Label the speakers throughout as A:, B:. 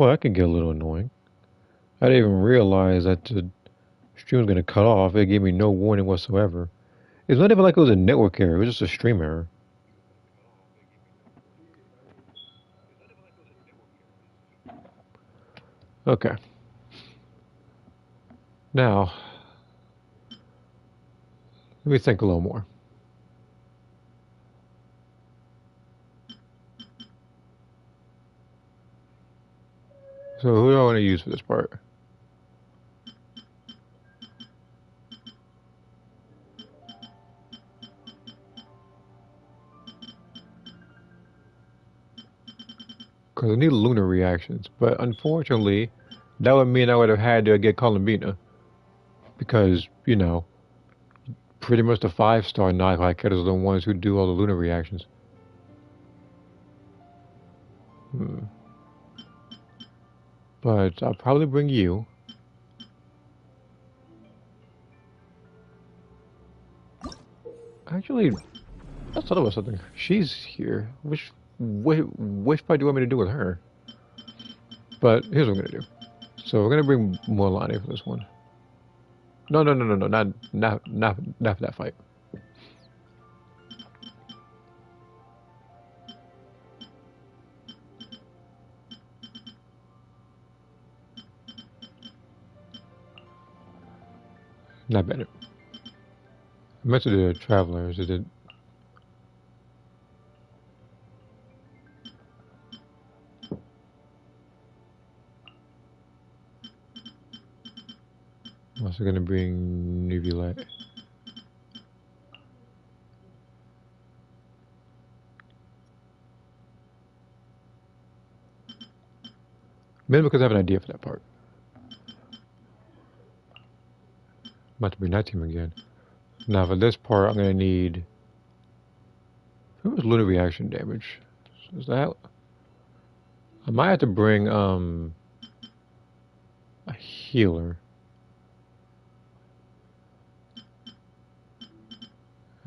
A: Well, that can get a little annoying. I didn't even realize that the stream was going to cut off. It gave me no warning whatsoever. It's not even like it was a network error. It was just a stream error. Okay. Now, let me think a little more. So who do I want to use for this part? Because I need lunar reactions. But unfortunately, that would mean I would have had to get Columbina. Because, you know, pretty much the 5-star Nightlight are the ones who do all the lunar reactions. But I'll probably bring you. Actually, I thought about something. She's here. Which part do you want me to do with her? But here's what I'm gonna do. So we're gonna bring Morlani for this one. No, not for that fight. Not better. I meant to do the Travelers. It did. I'm also gonna bring UV light. Maybe because I have an idea for that part. I'm about to bring that team again. Now for this part, I'm gonna need. Who was lunar reaction damage? So is that? I might have to bring a healer.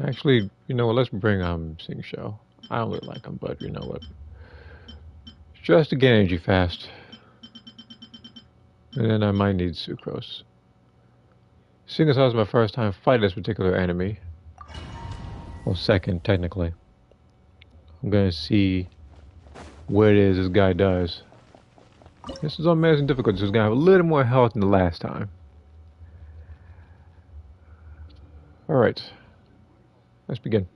A: Actually, you know what? Let's bring Sing Show. I don't really like him, but you know what? Just to get energy fast. And then I might need Sucrose. Seeing as I was my first time fighting this particular enemy, well, second technically, I'm gonna see what it is this guy does. This is on amazing difficulty, so he's gonna have a little more health than the last time. Alright, let's begin.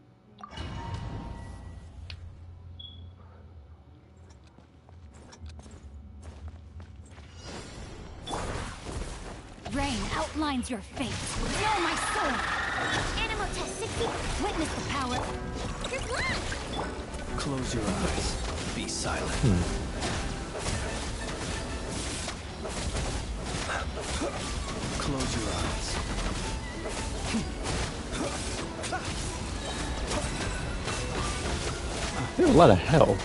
B: Rain outlines your fate. Feel my soul. Animal test 60. Witness the power. Good luck.
C: Close your eyes. Be silent. Close your eyes.
A: There's a lot of health.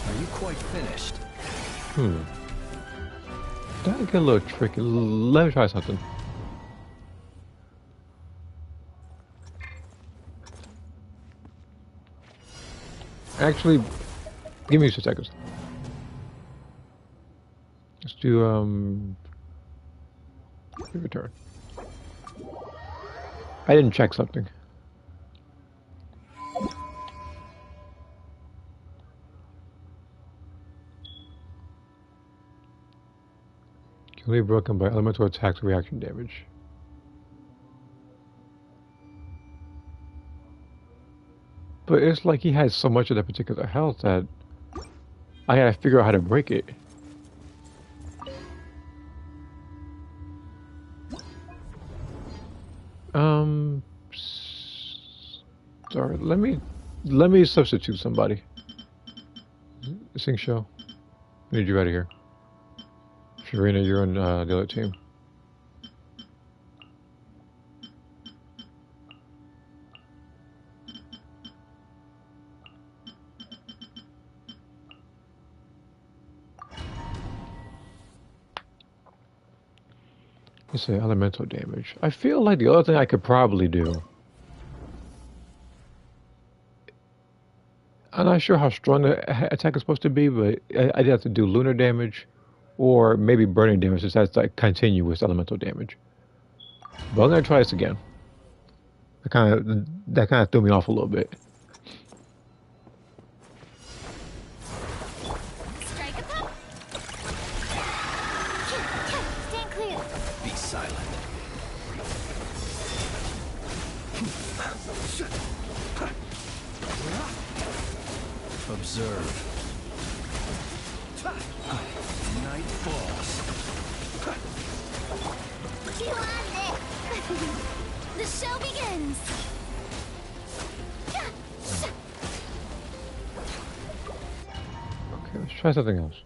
C: Are you quite finished?
A: That get a little tricky. Let me try something. Actually, give me 2 seconds. Let's do return. I didn't check something. Can be broken by elemental attacks or reaction damage. But it's like he has so much of that particular health that I gotta figure out how to break it. Sorry, let me substitute somebody. Sing Show. I need you out of here. Sharina, you're on the other team. Let's say elemental damage. I feel like the other thing I could probably do. I'm not sure how strong the attack is supposed to be, but I'd have to do lunar damage or maybe burning damage since that's like continuous elemental damage. But I'm gonna try this again. That kind of threw me off a little bit.
B: Strike a pop. Stand clear.
C: Be silent. Observe. Night falls.
B: You want it. The show begins.
A: Okay, let's try something else.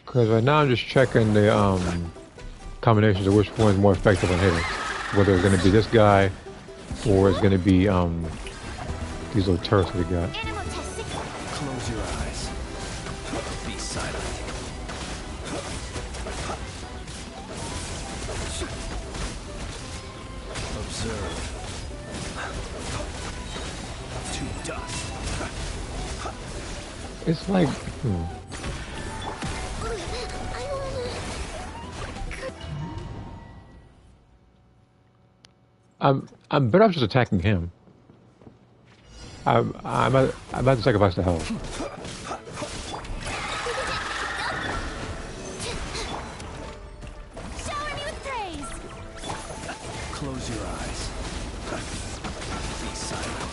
A: Because right now I'm just checking the combinations of which one is more effective on hitting. Whether it's going to be this guy or it's going to be these little turrets we got.
B: Animal test 60.
C: Close your eyes. Be silent. Observe. To dust.
A: It's like, I'm better off just attacking him. I'm about to sacrifice the health.
B: Shower me with praise.
C: Close your eyes. Be silent.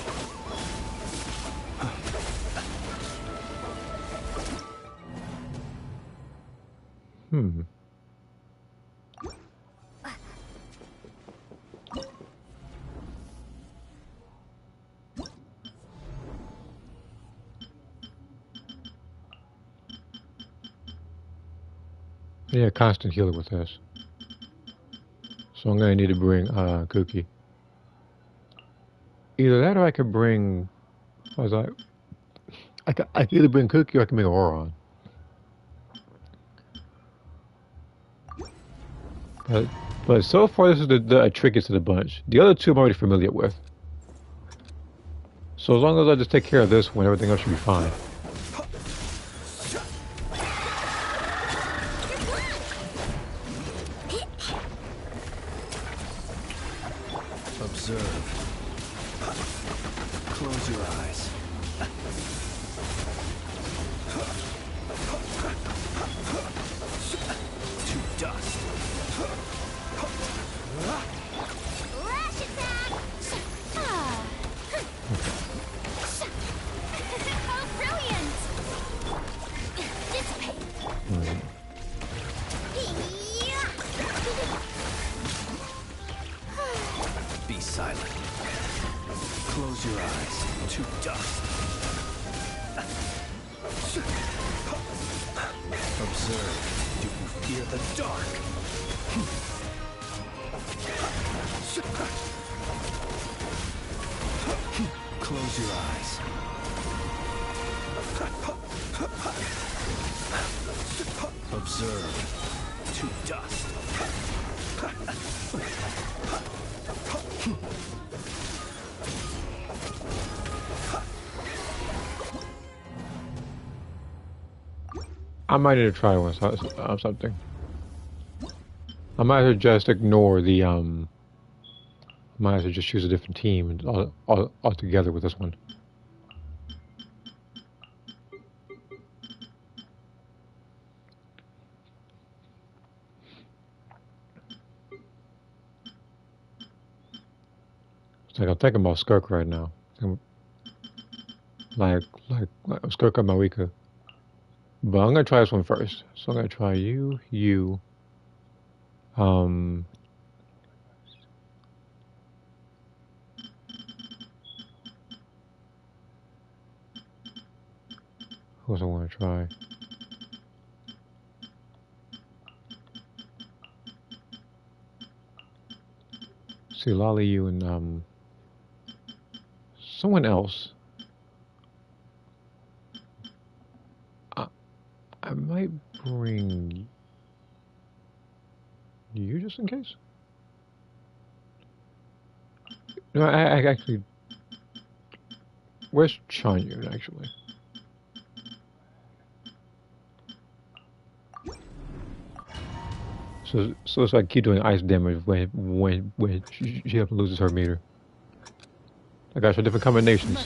A: Yeah, constant healer with this. So I'm gonna need to bring Cookie. Either that or I could bring. What was I could either bring Cookie or I can bring Auron. But so far this is the trickiest of the bunch. The other two I'm already familiar with. So as long as I just take care of this one, everything else should be fine.
C: Observe. Close your eyes. To dust.
B: Lash attack. Ah. Oh, brilliant. Dissipate.
C: Be silent. Close your eyes. To dust. Observe. Do you fear the dark? Close your eyes. Observe. To dust.
A: I might need to try one something. I might have to just ignore the might have to just choose a different team and all together with this one. It's like I'm thinking about Skirk right now. Like Skirk on my weaker. But I'm gonna try this one first. So I'm gonna try you. Who else I want to try? See, Lolly, you, and someone else. I might bring you just in case. No, I actually. Where's Chanyu actually? So it's like keep doing ice damage when she loses her meter. I got you different combinations.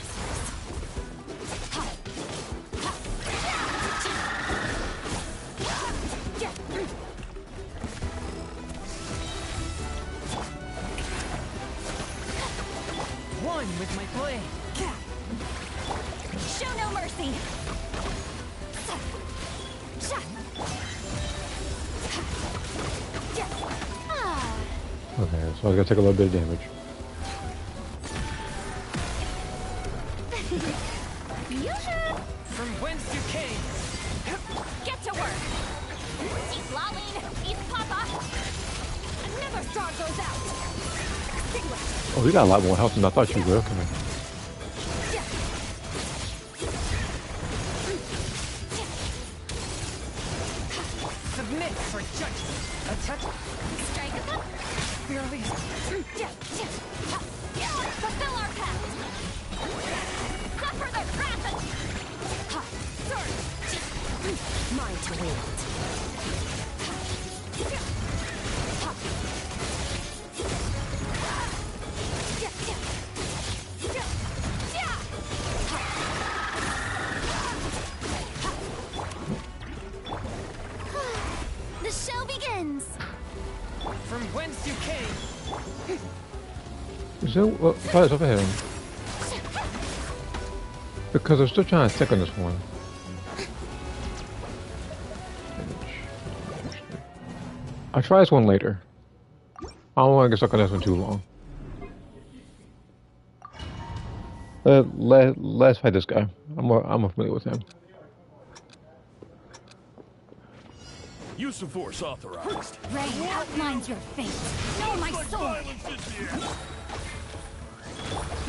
D: One with my blade.
B: Show no mercy.
A: Okay, so I gotta take a little bit of damage.
D: From whence you came.
B: Get to work. Eat lolling, eat papa. Another star goes out. Extinguish.
A: Oh, you got a lot more health than I thought you would. Okay.
D: Submit for judgment. Attack.
B: Strike us up.
D: Release.
B: Fulfill our pact. Suffer the wrath of... Sword. Mine to wield. The show begins.
D: From whence you came.
A: Is there what fight's over here? Because I'm still trying to stick on this one. I'll try this one later. I don't want to get stuck on this one too long. Let's fight this guy. I'm more familiar with him.
E: Use of force authorized.
B: Rain outlines your fate. Know my sword.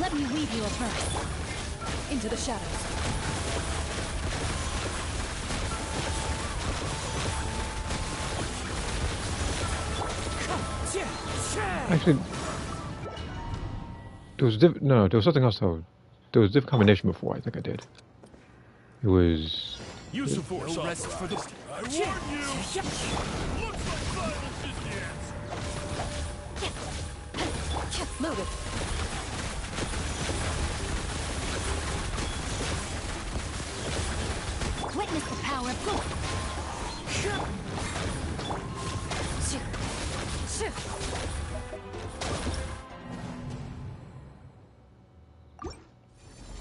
B: Let me weave you a verse. Into the shadows.
A: Actually, there was no, there was something else though. There was a different combination before. I think I did. It was.
E: Use of force
D: No rest for
E: authorized.
D: this.
E: I warn you! Looks like final Stygians.
D: Loaded.
B: Witness the power of God.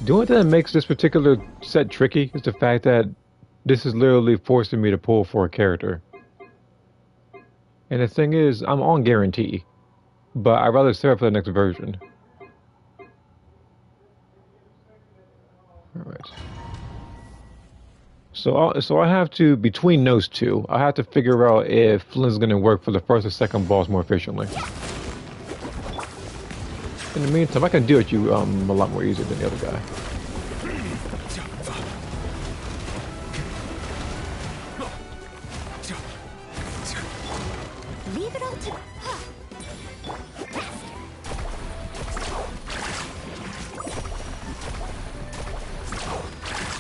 A: The only thing that makes this particular set tricky is the fact that this is literally forcing me to pull for a character. And the thing is, I'm on guarantee, but I'd rather save it for the next version. Alright. So I have to, between those two, I have to figure out if Flynn's gonna work for the first or second boss more efficiently. In the meantime, I can deal with you a lot more easier than the other guy.
B: Leave it all to...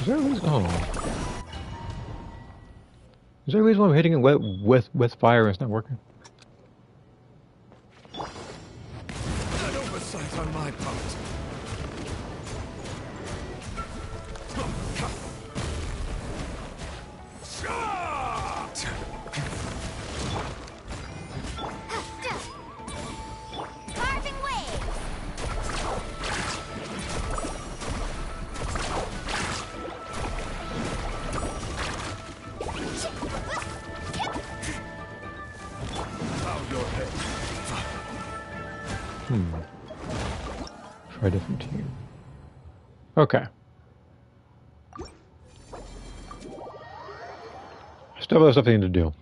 A: Is there a reason? Oh. Is there a reason why I'm hitting it with fire and it's not working?
E: An oversight on my part.
B: Carving waves.
E: Bow your head.
A: Try a different team. Okay. Still have something to do.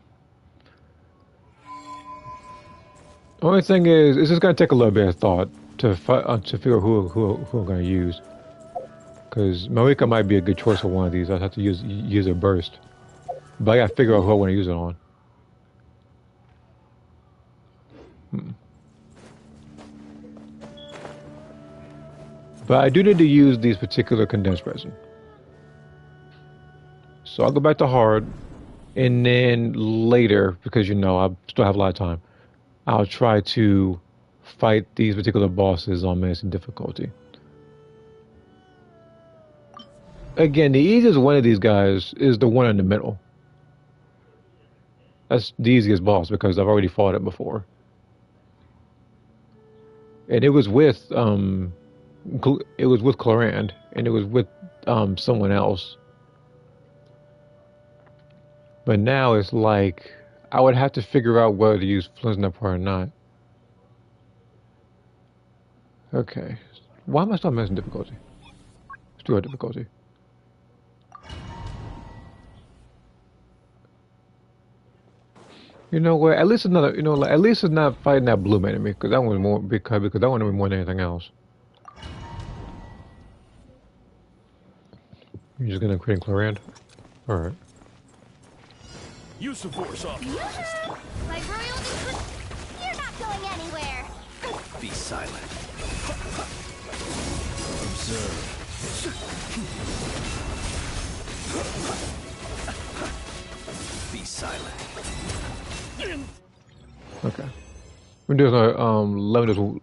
A: Only thing is this is going to take a little bit of thought to figure out who I'm going to use. Because Marika might be a good choice for one of these. I'd have to use a burst, but I got to figure out who I want to use it on. But I do need to use these particular condensed resin. So I'll go back to hard, and then later, because you know I still have a lot of time, I'll try to fight these particular bosses on max difficulty. Again, the easiest one of these guys is the one in the middle. That's the easiest boss because I've already fought it before. And it was with Clorand, and it was with someone else. But now it's like I would have to figure out whether to use Flinsnap or not. Okay. Why am I still missing difficulty? Let's do our difficulty. You know what? At least another. You know, like, at least it's not fighting that blue enemy because that one more because that one more than anything else. You're just gonna quit Clorand? All right.
E: Use of force authorized.
B: Like royalty, you're not going anywhere.
C: Be silent. Observe. Be silent.
A: Okay. Let me do this.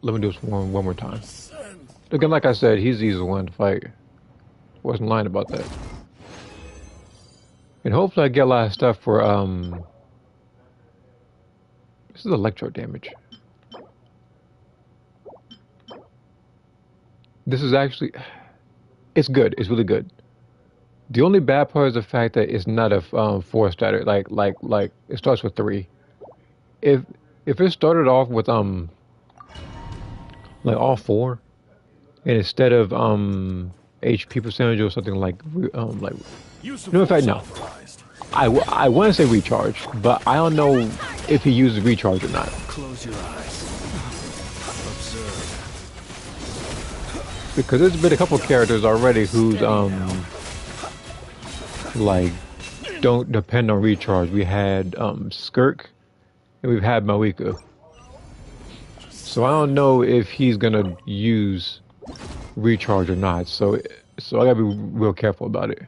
A: Let me do this one more time. Again, like I said, he's the easiest one to fight. Wasn't lying about that. And hopefully I get a lot of stuff for this is electro damage. This is actually it's good. It's really good. The only bad part is the fact that it's not a 4 starter. Like it starts with 3. If it started off with like all 4, and instead of HP percentage or something like no, in fact no. I want to say recharge, but I don't know if he uses recharge or not.
C: Close your eyes. Observe.
A: Because there's been a couple characters already who's like don't depend on recharge. We had Skirk and we've had Mawika. So I don't know if he's gonna use recharge or not. So I gotta be real careful about it.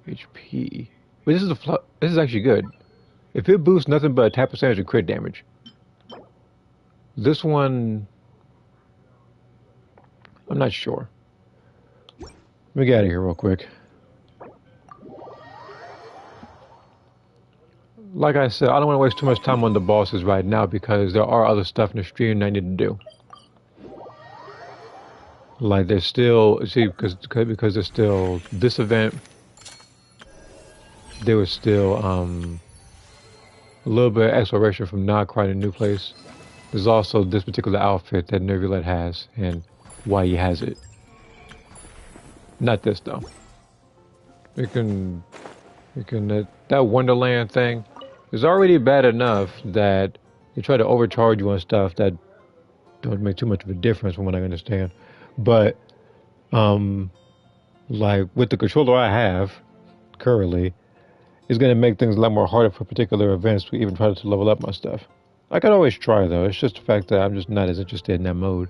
A: HP. But this is actually good. If it boosts nothing but attack percentage and crit damage. This one, I'm not sure. Let me get out of here real quick. Like I said, I don't want to waste too much time on the bosses right now because there are other stuff in the stream I need to do. Like there's still, see, because there's still this event. There was still a little bit of exploration from not quite a new place. There's also this particular outfit that Nervulet has and why he has it. Not this though. You can that Wonderland thing is already bad enough that they try to overcharge you on stuff that don't make too much of a difference from what I understand. But like with the controller I have currently, it's gonna make things a lot more harder for particular events to even try to level up my stuff. I could always try though. It's just the fact that I'm just not as interested in that mode.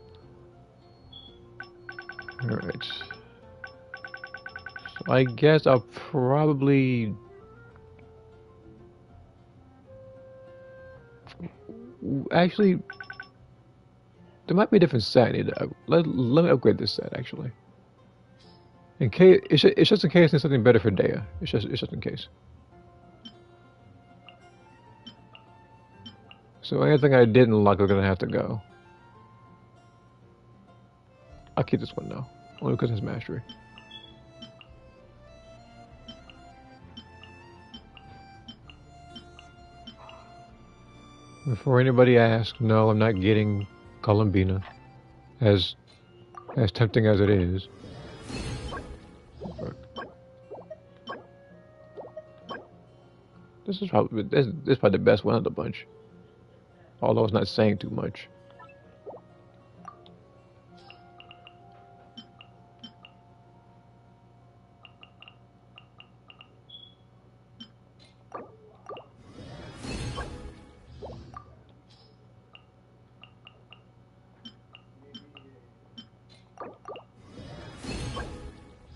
A: Alright. So I guess I'll probably actually there might be a different set I need to let me upgrade this set actually. In case it's just in case there's something better for Dea. It's just in case. So anything I didn't like are gonna have to go. I'll keep this one though, only because it's mastery. Before anybody asks, no, I'm not getting Columbina, as tempting as it is. This is probably the best one of the bunch. Although it's not saying too much.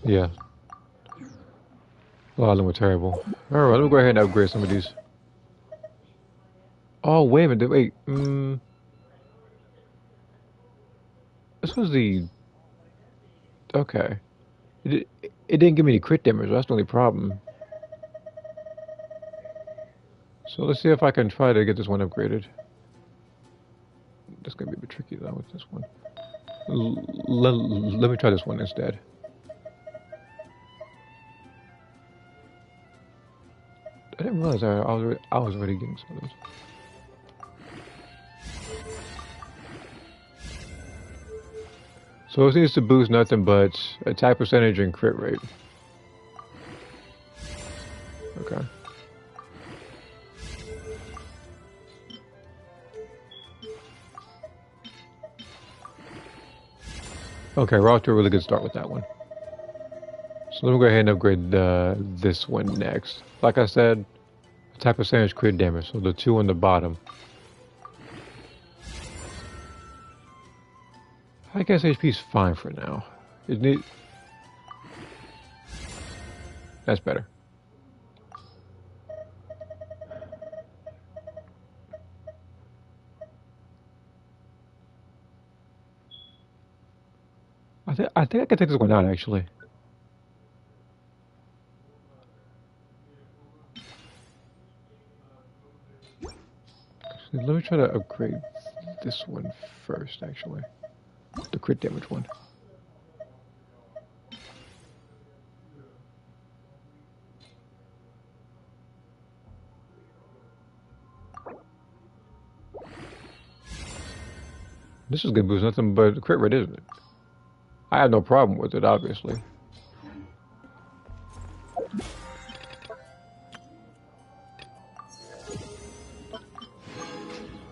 A: Yeah. A lot of them were terrible. Alright, let me go ahead and upgrade some of these. Oh, wait a minute. Wait. This was the... Okay. It didn't give me any crit damage. That's the only problem. So let's see if I can try to get this one upgraded. That's going to be a bit tricky, though, with this one. Let me try this one instead. I didn't realize I was already getting some of those. So it needs to boost nothing but attack percentage and crit rate. Okay. Okay, we're off to a really good start with that one. So let me go ahead and upgrade this one next. Like I said, attack percentage, crit damage, so the two on the bottom. I guess HP is fine for now. That's better. I think I can take this one out actually. Let me try to upgrade this one first actually. The crit damage one. This is gonna boost nothing but crit rate, isn't it? I have no problem with it, obviously.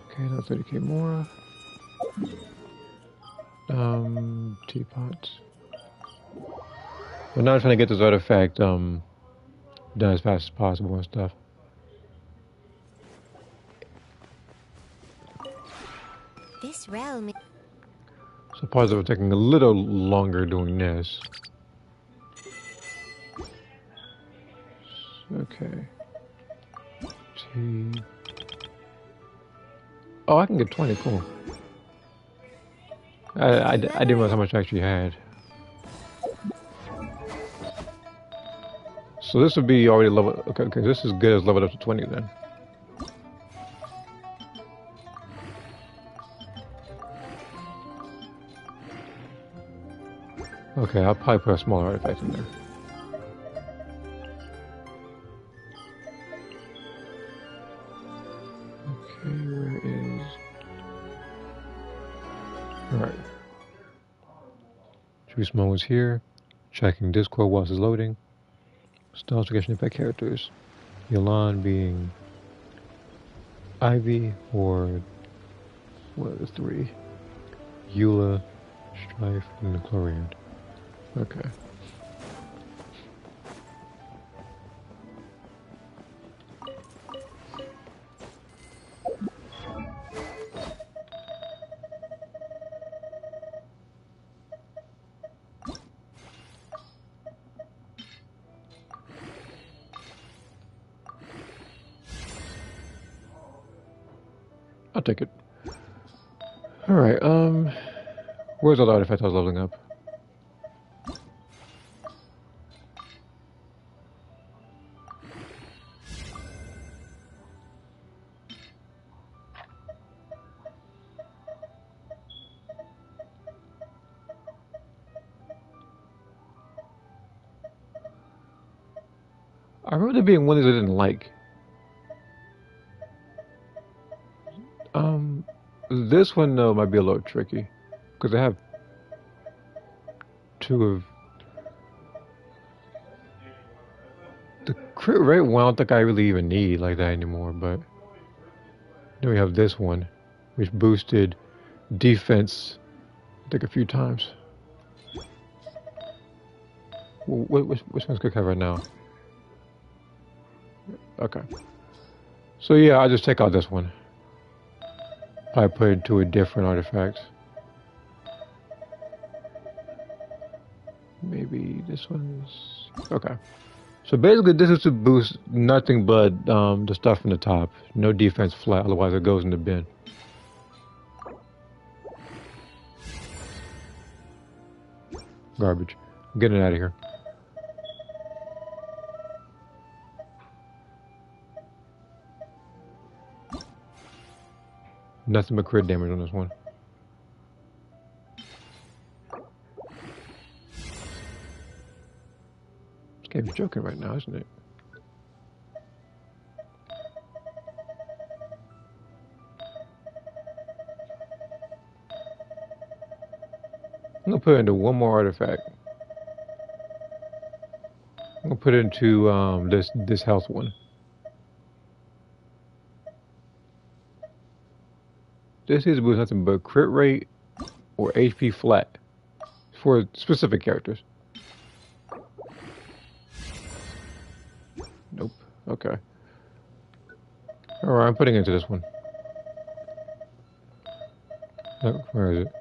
A: Okay, now 30k more. Teapots. We're now trying to get this artifact done as fast as possible and stuff.
B: This realm.
A: So parts of it taking a little longer doing this. Okay. T. Oh, I can get 20. Cool. I didn't realize how much I actually had. So this would be already level. Okay, this is good as leveled up to 20 then. Okay, I'll probably put a smaller artifact in there. Okay, where is... Alright. Choose moments here. Checking Discord whilst it's loading. Styles suggestion effect characters. Yolan being Ivy or what are the three? Eula, Strife, and the Chlorian. Okay. I'll take it. Alright, where's all the artifacts I was leveling up? I remember there being one that I didn't like. This one though might be a little tricky because I have two of the crit rate one. I don't think I really even need like that anymore. But then we have this one, which boosted defense, I think a few times. Which one's good cover right now? Okay. So yeah, I'll just take out this one. Probably put it to a different artifact. Maybe this one's okay. So basically, this is to boost nothing but the stuff from the top. No defense flat, otherwise it goes in the bin. Garbage. I'm getting out of here. Nothing but crit damage on this one. This game's joking right now, isn't it? I'm gonna put it into one more artifact. I'm gonna put it into this health one. This is boost nothing but crit rate or HP flat for specific characters. Nope. Okay. Alright, I'm putting it into this one. Oh, where is it?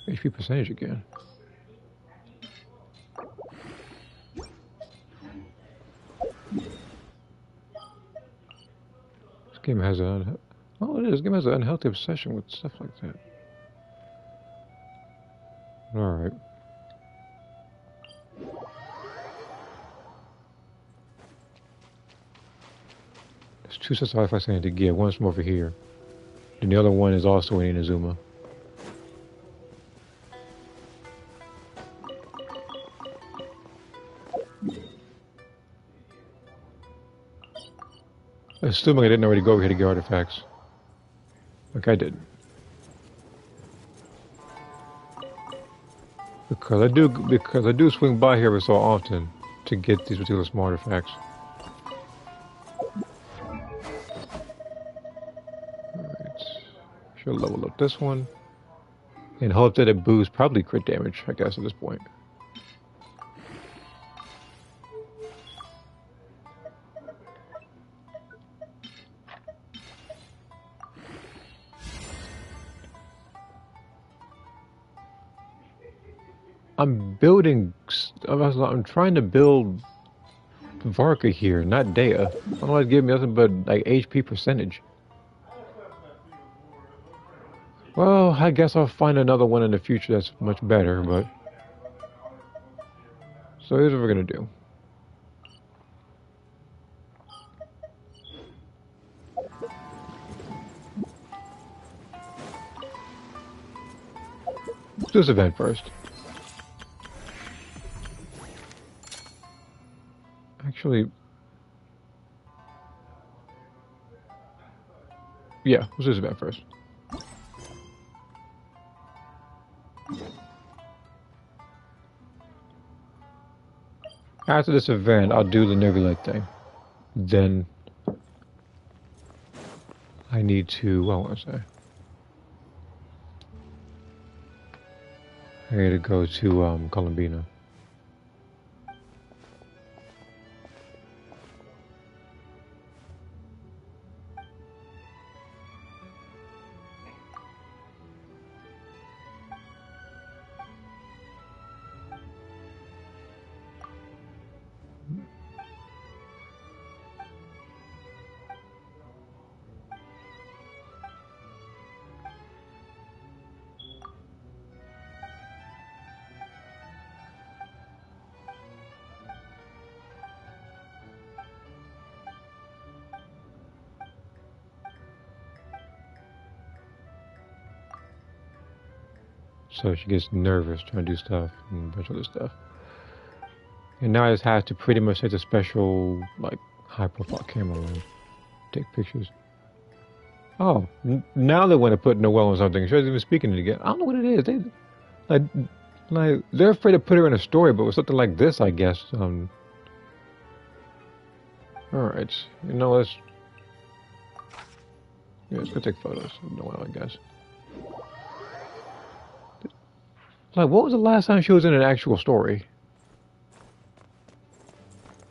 A: HP percentage again. This game has an this game has an unhealthy obsession with stuff like that. Alright. There's two sets of artifacts I need to get. One's from over here. And the other one is also in Inazuma. Assuming I didn't already go over here to get artifacts. Like I did. Because I do swing by here every so often to get these particular small artifacts. Alright. Should level up this one. And hope that it boosts probably crit damage, I guess, at this point. I'm trying to build Varka here, not Dea. Otherwise give me nothing but like HP percentage. Well, I guess I'll find another one in the future that's much better, but... So here's what we're gonna do. Let's do this event first. Actually, yeah, let's do this event first. After this event, I'll do the Nervulite thing. Then I need to, what was I? I need to go to Columbina. So she gets nervous trying to do stuff and a bunch of other stuff. And now I just have to pretty much take a special, like, high-profile camera lens, take pictures. Oh, now they want to put Noelle on something. She's even speaking it again. I don't know what it is. They're afraid to put her in a story, but with something like this, I guess. All right, you know, let's go take photos of Noelle, I guess. Like, what was the last time she was in an actual story?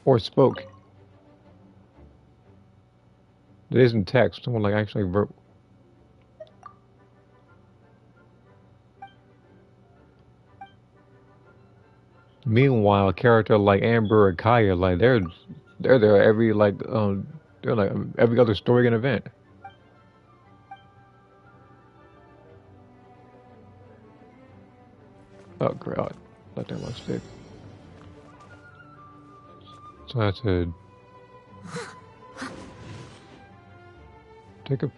A: Or spoke? It isn't text. Someone like actually Meanwhile, a character like Amber or Kaya, like they're there every they're like every other story and event. Oh god, let that one stick. So I have to take a.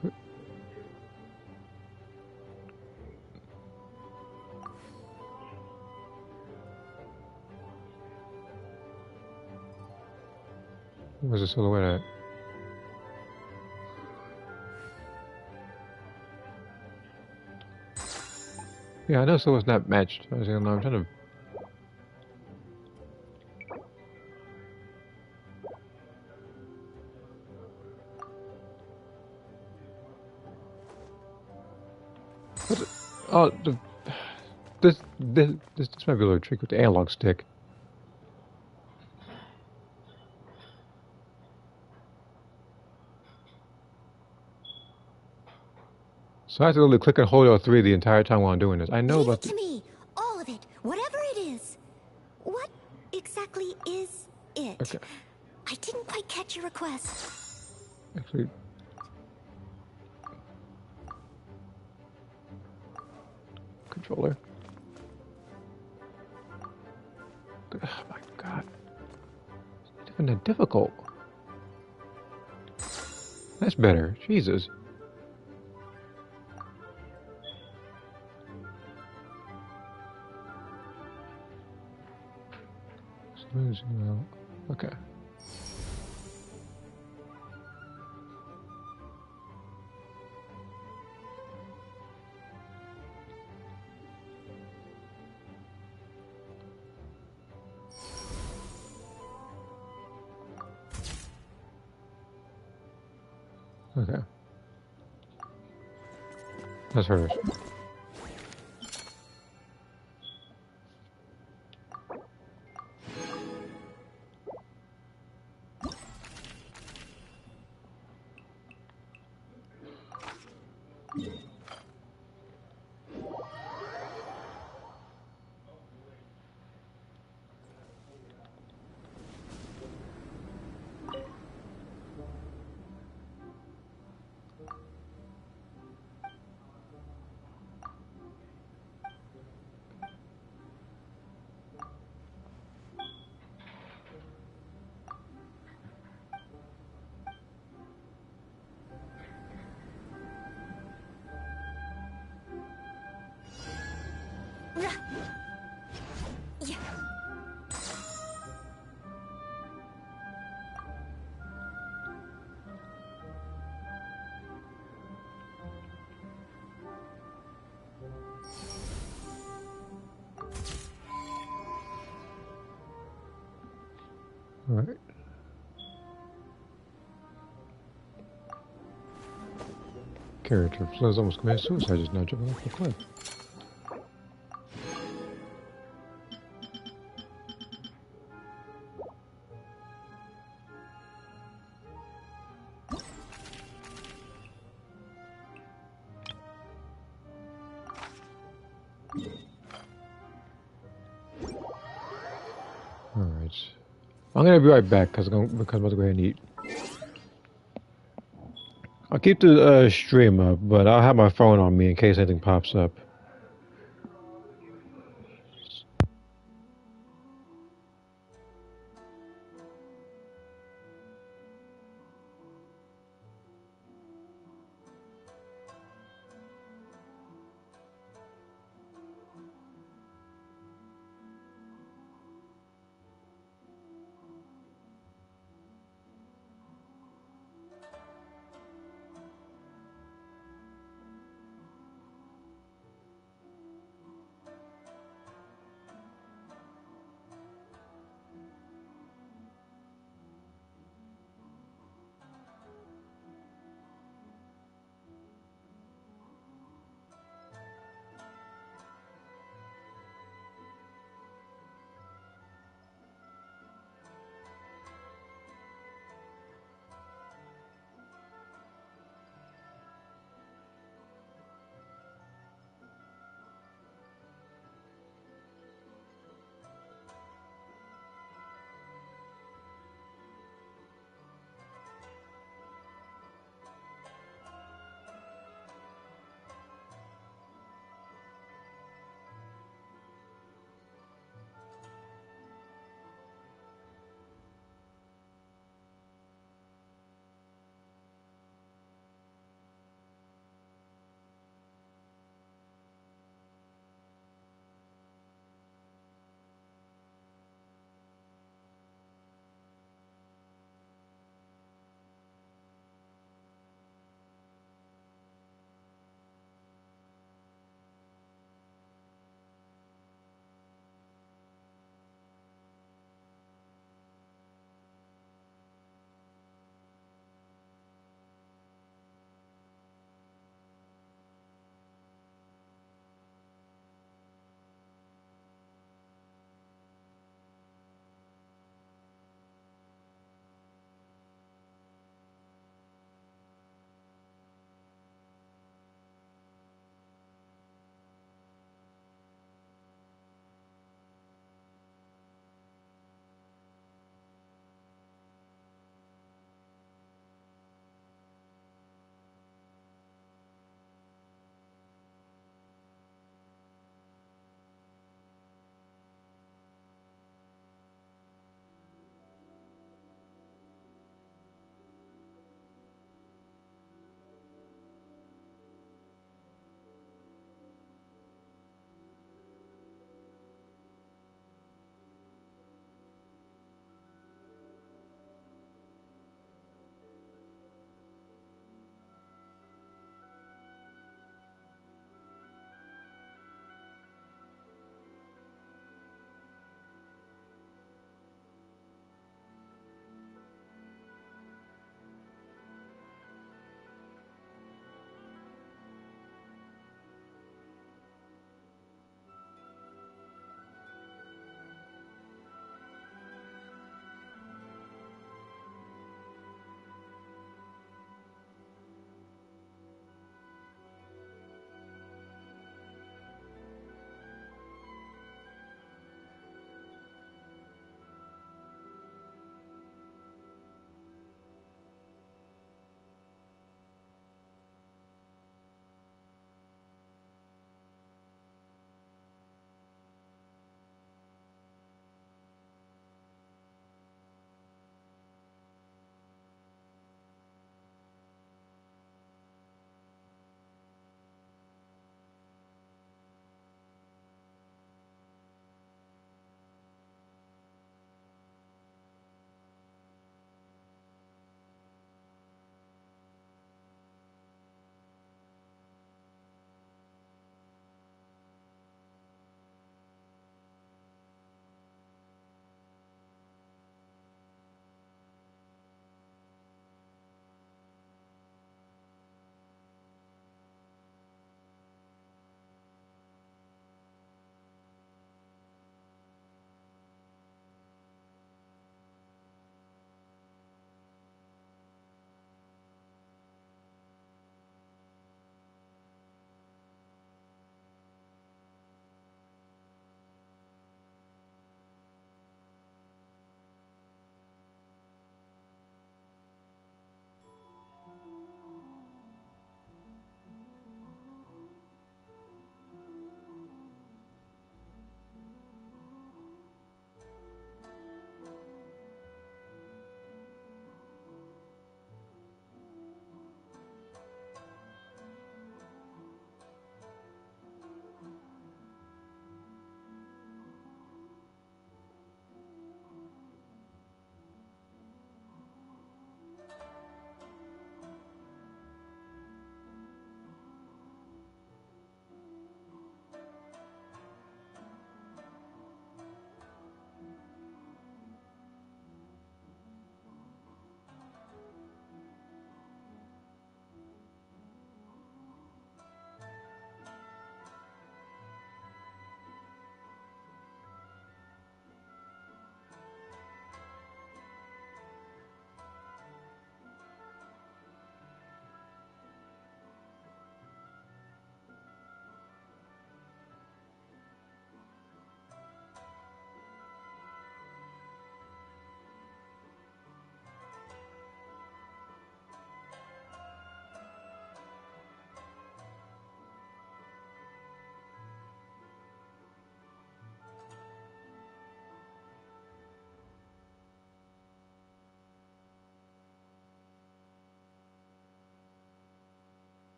A: Where's the silhouette at? Yeah, I know silhouette's not matched. I'm trying to. Oh, this might be a little tricky with the analog stick. So I have to literally click and hold L3 the entire time while I'm doing this. I know
B: Leave
A: about
B: it to me. All of it. Whatever it is. What exactly is it?
A: Okay,
B: I didn't quite catch your request.
A: actually, controller. Oh my god, it's even that difficult. That's better. Jesus. Okay. Okay. That's hers.
B: Yeah.
A: All right. Character Flo's almost committed suicide just now jumping off the cliff. All right. I'm gonna be right back because I'm about to go ahead and eat. I'll keep the stream up, but I'll have my phone on me in case anything pops up.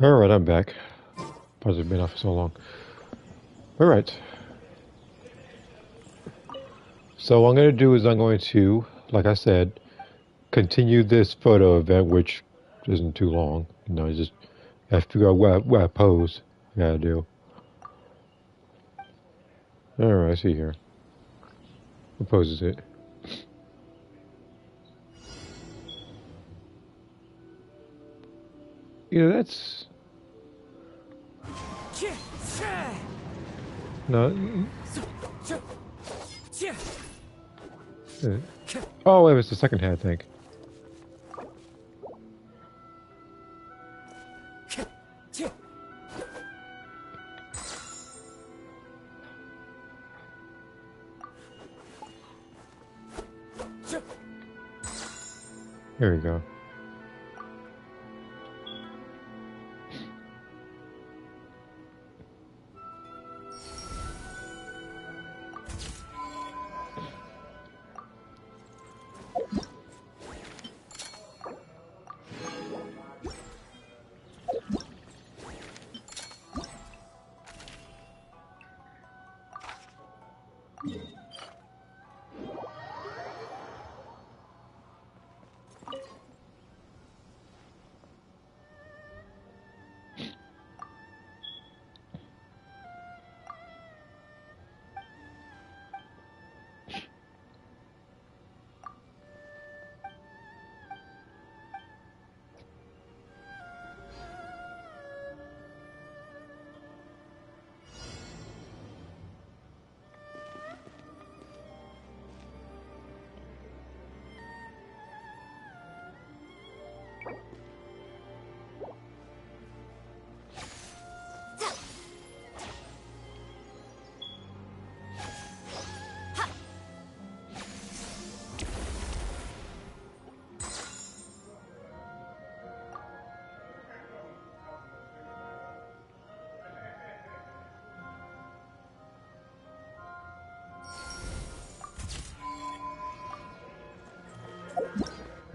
A: Alright, I'm back. Probably been off for so long. Alright. So what I'm going to do is I'm going to, like I said, continue this photo event, which isn't too long. You know, just have to figure out what I pose I gotta do. Alright, I see here. What pose is it? Yeah, that's... No... Oh, it was the second hand, I think. Here we go.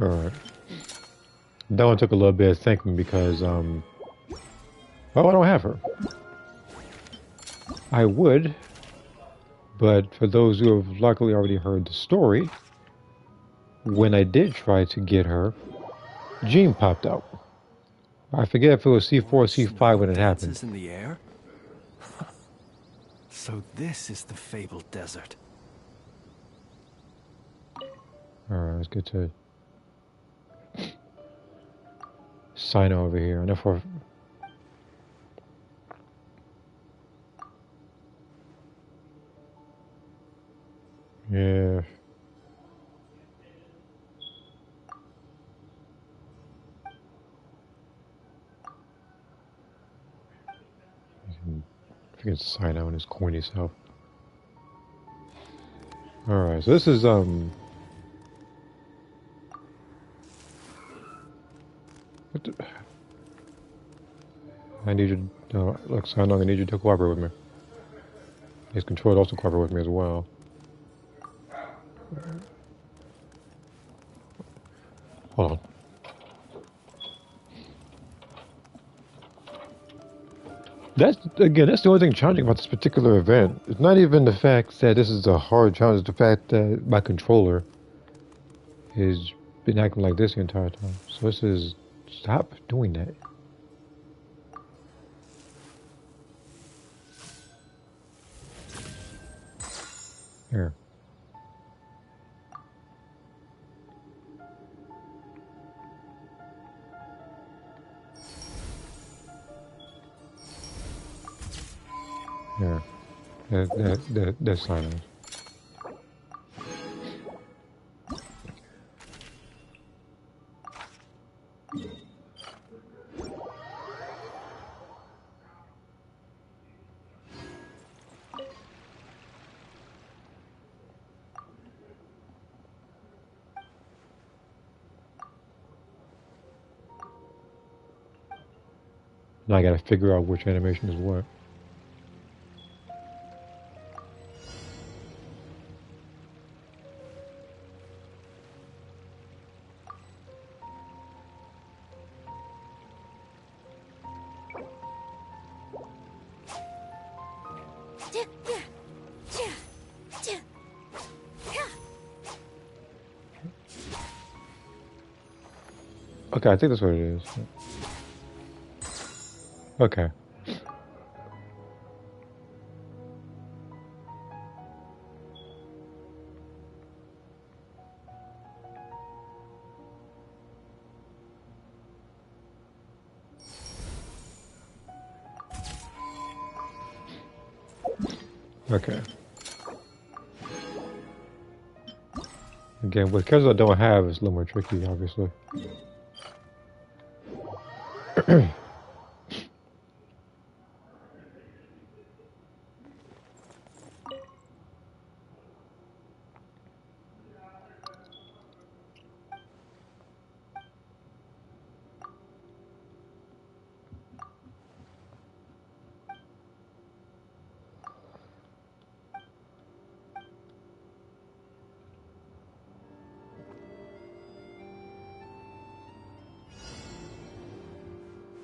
A: Alright. That one took a little bit of thinking because, oh, I don't have her. I would, but for those who have luckily already heard the story, when I did try to get her, Jean popped out. I forget if it was C4 or C5 when it happened.
C: In the air? So this is the fabled desert.
A: Alright, let's get to sign over here. And therefore, yeah. If you can sign out in his corny self. Alright, so this is, what the, I need you, look, sign on, I need you to cooperate with me. His control also cooperate with me as well. Hold on. That's, again, that's the only thing challenging about this particular event. It's not even the fact that this is a hard challenge, it's the fact that my controller has been acting like this the entire time. So this is, stop doing that. Here. Here. That's silence. Now I gotta figure out which animation is what. Okay, I think that's what it is. Okay. Okay. Again, with characters I don't have, it's a little more tricky, obviously.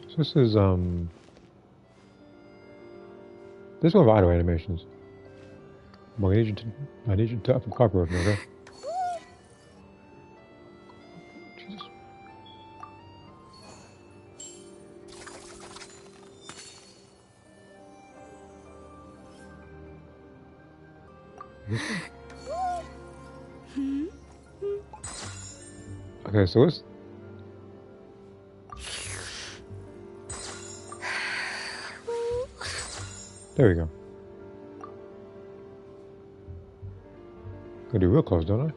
A: So this is this one of auto animations. Well, I need you to cooperate with me, okay? Jesus. This one? Okay, so what's there we go. Gotta do real close, don't I?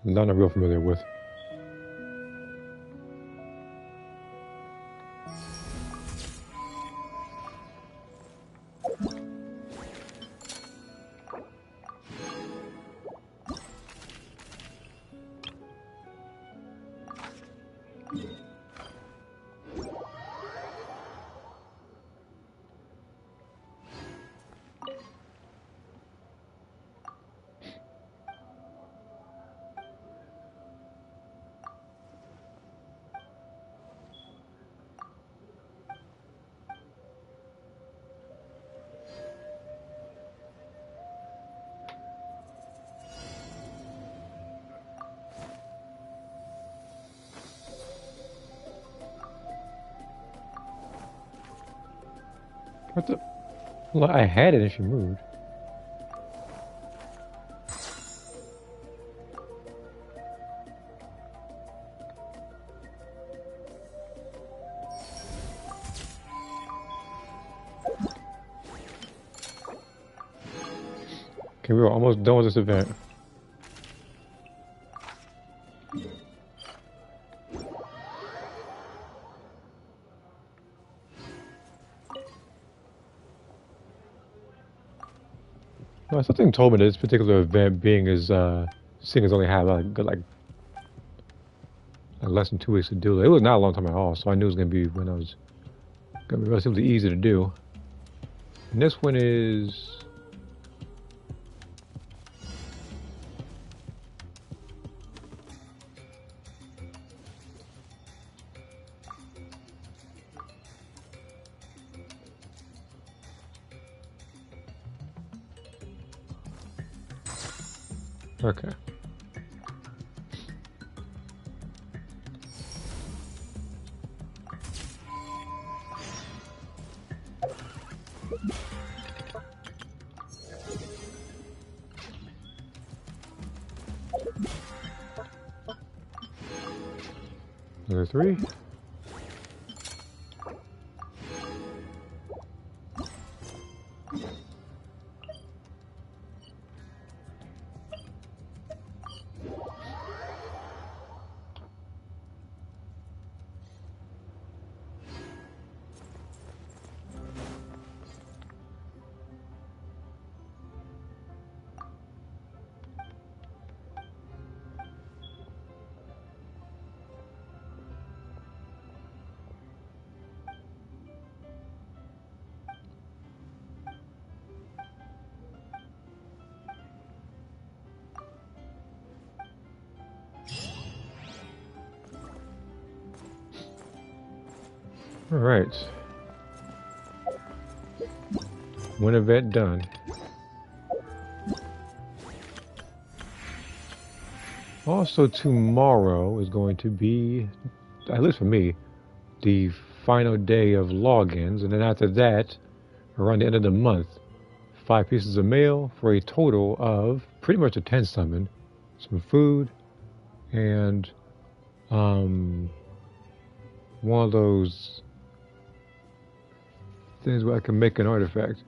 A: None I'm real familiar with. What the? Well, I had it and she moved. Okay, we were almost done with this event. No, something told me that this particular event being is seeing as only had like less than 2 weeks to do it. It was not a long time at all, so I knew it was gonna be relatively easy to do. And this one is okay. Another 3. All right. One event done. Also, tomorrow is going to be, at least for me, the final day of logins, and then after that, around the end of the month, 5 pieces of mail for a total of pretty much a 10 summon, some food, and one of those things where I can make an artifact,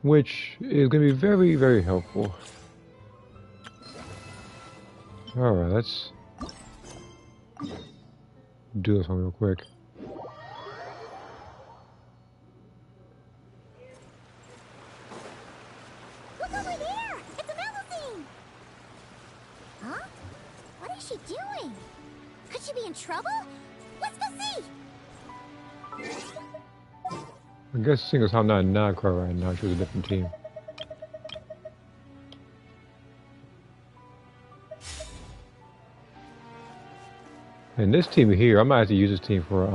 A: which is going to be very, very helpful. Alright, let's do this one real quick.
B: Look over there! It's a Melusine! Huh? What is she doing? Could she be in trouble? Let's go see!
A: I guess seeing as how I'm not in Nagra right now, she's a different team. And this team here, I might have to use this team for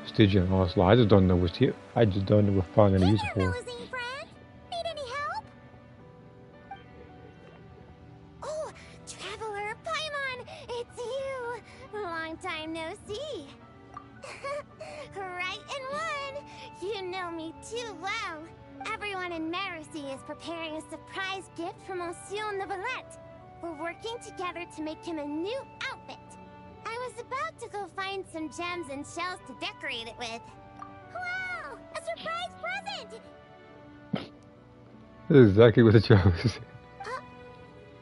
A: Stygian and Onslaught. I just don't know which team. I just don't know what I'm going to use it for.
B: Melusine friend! Need any help? Oh, Traveler Paimon! It's you! Long time no see. Right in one! You know me too well. Everyone in Marcy is preparing a surprise gift for Monsieur Neuvillette. We're working together to make him a new outfit. I was about to go find some gems and shells to decorate it with. Wow! A surprise present!
A: This is exactly what the job is.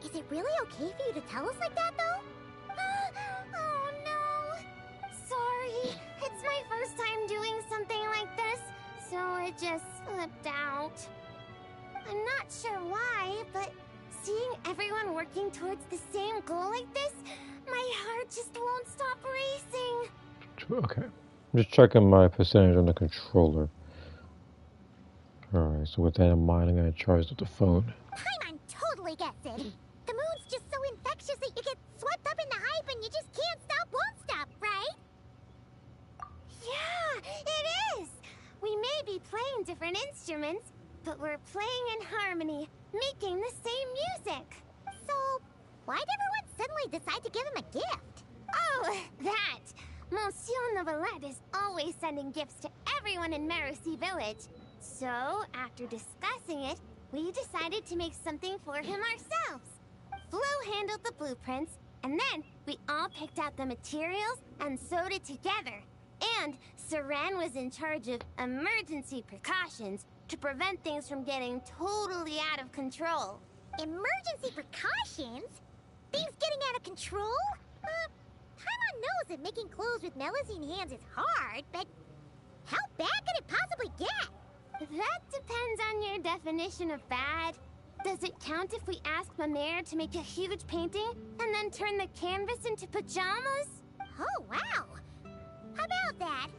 B: Is it really okay for you to tell us like that, though? Oh, no. Sorry. It's my first time doing something like this, so it just slipped out. I'm not sure why, but seeing everyone working towards the same goal like this, my heart just won't stop racing.
A: Okay. I'm just checking my percentage on the controller. Alright, so with that in mind, I'm going to charge up the phone.
B: Paimon totally gets it. The moon's just so infectious that you get swept up in the hype and you just can't stop, won't stop, right? Yeah, it is. We may be playing different instruments, but we're playing in harmony, making the same music. So, why'd everyone suddenly decide to give him a gift? Oh, that! Monsieur Neuvillette is always sending gifts to everyone in Marcy Village. So, after discussing it, we decided to make something for him ourselves. Flo handled the blueprints, and then we all picked out the materials and sewed it together. And Saran was in charge of emergency precautions to prevent things from getting totally out of control. Emergency precautions? Things getting out of control? Paimon knows that making clothes with Melusine hands is hard, but how bad could it possibly get? That depends on your definition of bad. Does it count if we ask Mamere to make a huge painting and then turn the canvas into pajamas? Oh, wow! How about that?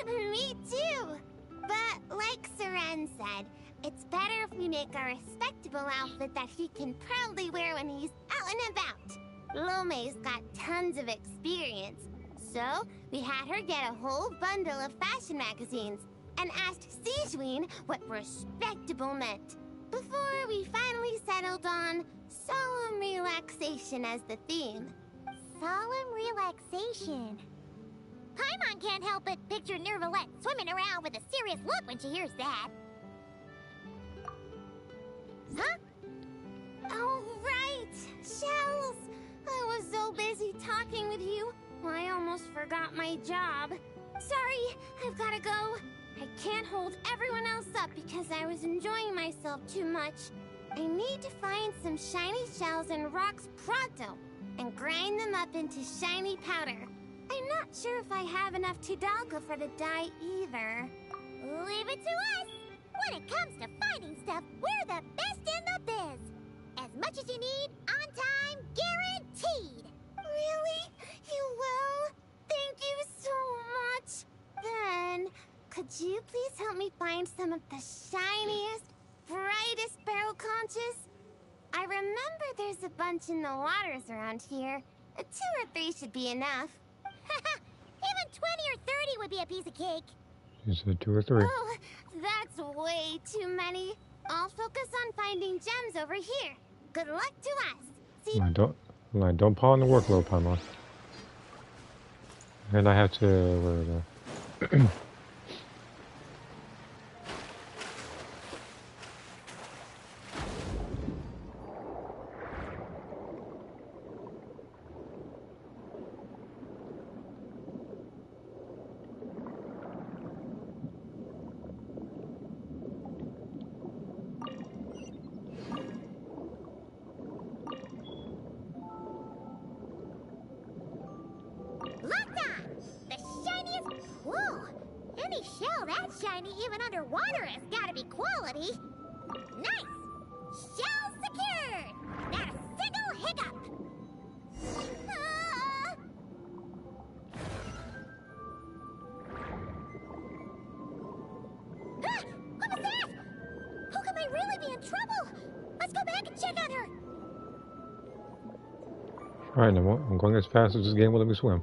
B: Me too! But like Saran said, it's better if we make a respectable outfit that he can proudly wear when he's out and about. Lome's got tons of experience, so we had her get a whole bundle of fashion magazines and asked Stygian what respectable meant, before we finally settled on solemn relaxation as the theme. Solemn relaxation. Paimon can't help but picture Neuvillette swimming around with a serious look when she hears that. Huh? Oh, right! Shells! I was almost forgot my job. Sorry, I've gotta go. I can't hold everyone else up because I was enjoying myself too much. I need to find some shiny shells and rocks pronto and grind them up into shiny powder. I'm not sure if I have enough Tidalga for the dye either.
F: Leave it to us! When it comes to finding stuff, we're the best in the biz! As much as you need, on time, guaranteed!
B: Really? You will? Thank you so much. Then, could you please help me find some of the shiniest, brightest barrel conches? I remember there's a bunch in the waters around here. 2 or 3 should be enough.
F: Even 20 or 30 would be a piece of cake.
A: You said 2 or 3.
B: Oh, that's way too many. I'll focus on finding gems over here. Good luck to us. See?
A: Don't paw on the workload, Pamela. And I have to... where is that?
F: Any shell that shiny, even underwater, has gotta be quality. Nice! Shell secured! Not a single hiccup! Ah! Ah! What was that? Hoka might really be in trouble! Let's go back and check on her!
A: Alright, I'm going as fast as this game will let me swim.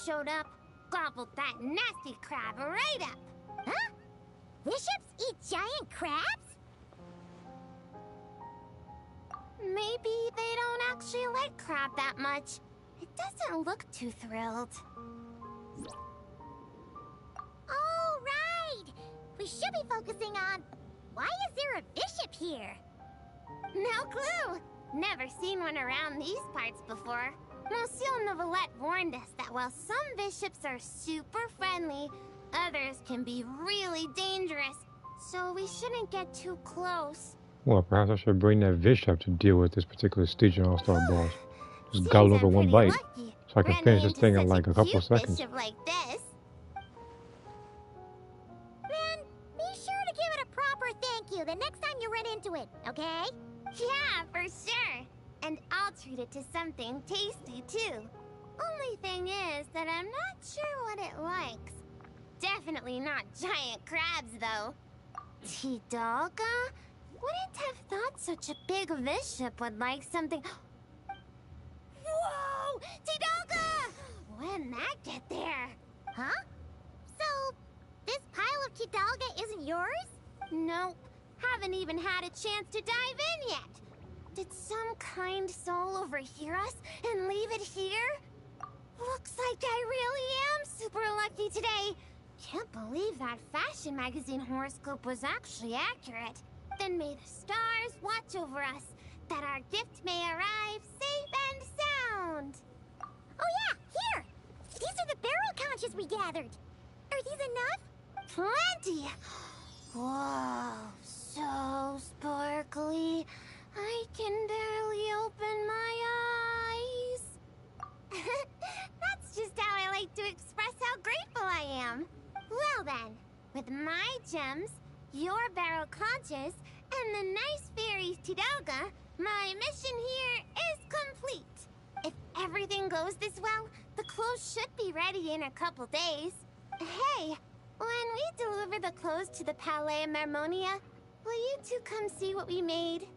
B: Showed up, gobbled that nasty crab right up.
F: Huh? Bishops eat giant crabs?
B: Maybe they don't actually like crab that much. It doesn't look too thrilled.
F: Oh, right! We should be focusing on... Why is there a bishop here?
B: No clue. Never seen one around these parts before. Monsieur Novelette warned us that while some bishops are super friendly, others can be really dangerous, so we shouldn't get too close.
A: Well, perhaps I should bring that bishop to deal with this particular Stygian All-Star boss. Just gobble over one bite, so I can finish this thing in like a couple of seconds.
B: Like this.
F: Then, be sure to give it a proper thank you the next time you run into it, okay?
B: Yeah, for sure. And I'll treat it to something tasty, too. Only thing is that I'm not sure what it likes. Definitely not giant crabs, though. Tidalga? Wouldn't have thought such a big bishop would like something... Whoa! Tidalga! When'd that get there?
F: Huh? So, this pile of Tidalga isn't yours?
B: Nope. Haven't even had a chance to dive in yet. Did some kind soul overhear us and leave it here? Looks like I really am super lucky today. Can't believe that fashion magazine horoscope was actually accurate. Then may the stars watch over us, that our gift may arrive safe and sound.
F: Oh yeah, here! These are the barrel conches we gathered. Are these enough?
B: Plenty! Whoa, so sparkly. I can barely open my eyes. That's just how I like to express how grateful I am. Well then, with my gems, your barrel conches, and the nice fairy's Tidalga, my mission here is complete. If everything goes this well, the clothes should be ready in a couple days. Hey, when we deliver the clothes to the Palais Mermonia, will you two come see what we made?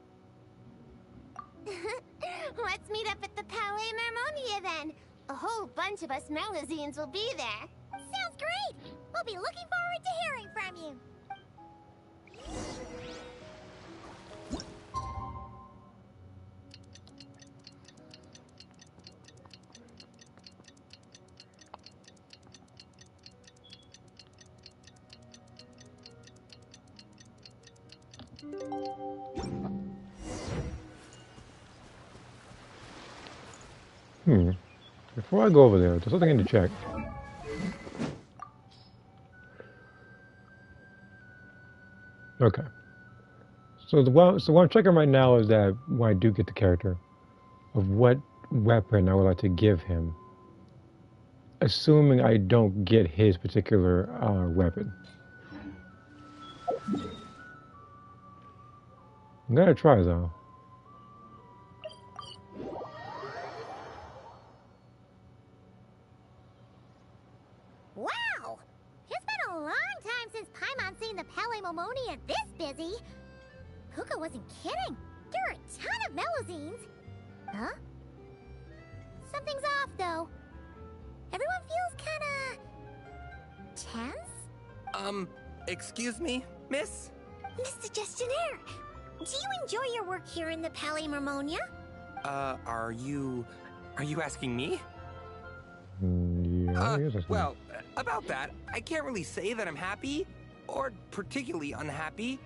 B: Let's meet up at the Palais Mermonia then. A whole bunch of us Melazines will be there.
F: Sounds That's great! We'll be looking forward to hearing from you.
A: Before I go over there, there's something I need to check. Okay. So what I'm checking right now is that when I do get the character, of what weapon I would like to give him, assuming I don't get his particular weapon. I'm gonna try though.
F: Wow! It's been a long time since Paimon seen the Palaemomonia this busy. Puka wasn't kidding. There are a ton of Melazines. Huh? Something's off, though. Everyone feels kinda... tense?
C: Excuse me, miss?
F: Mr. Gestionnaire, do you enjoy your work here in the Palaemomonia?
C: Are you asking me?
A: Yeah, I guess that's
C: Well, about that, I can't really say that I'm happy, or particularly unhappy.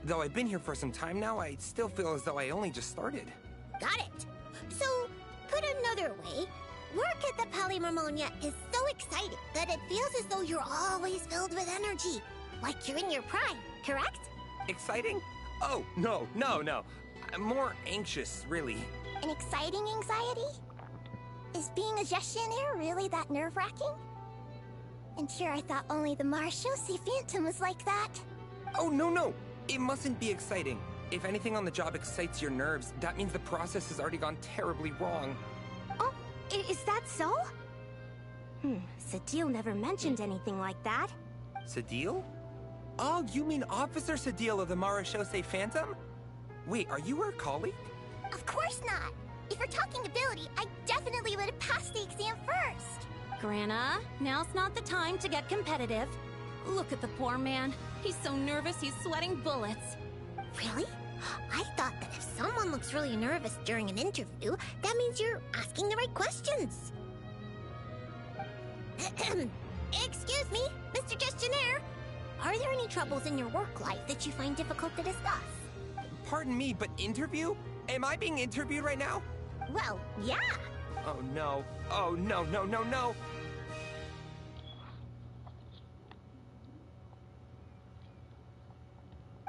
C: Though I've been here for some time now, I still feel as though I only just started.
F: Got it. So, put another way, work at the Palaemomonia is so exciting that it feels as though you're always filled with energy. Like you're in your prime, correct?
C: Exciting? Oh, no. I'm more anxious, really.
F: An exciting anxiety? Is being a gestionnaire really that nerve-wracking? And sure, I thought only the Marechaussee Phantom was like that.
C: Oh, no. It mustn't be exciting. If anything on the job excites your nerves, that means the process has already gone terribly wrong.
G: Oh, is that so? Sadil never mentioned anything like that.
C: Sadil? Oh, you mean Officer Sadil of the Marechaussee Phantom? Wait, are you her colleague?
F: Of course not. If you're talking ability, I definitely would have passed the exam first.
G: Grana, now's not the time to get competitive. Look at the poor man. He's so nervous he's sweating bullets.
F: Really? I thought that if someone looks really nervous during an interview, that means you're asking the right questions. Excuse me, Mr. Gestionnaire. Are there any troubles in your work life that you find difficult to discuss?
C: Pardon me, but interview? Am I being interviewed right now?
F: Well, yeah.
C: Oh, no. Oh, no.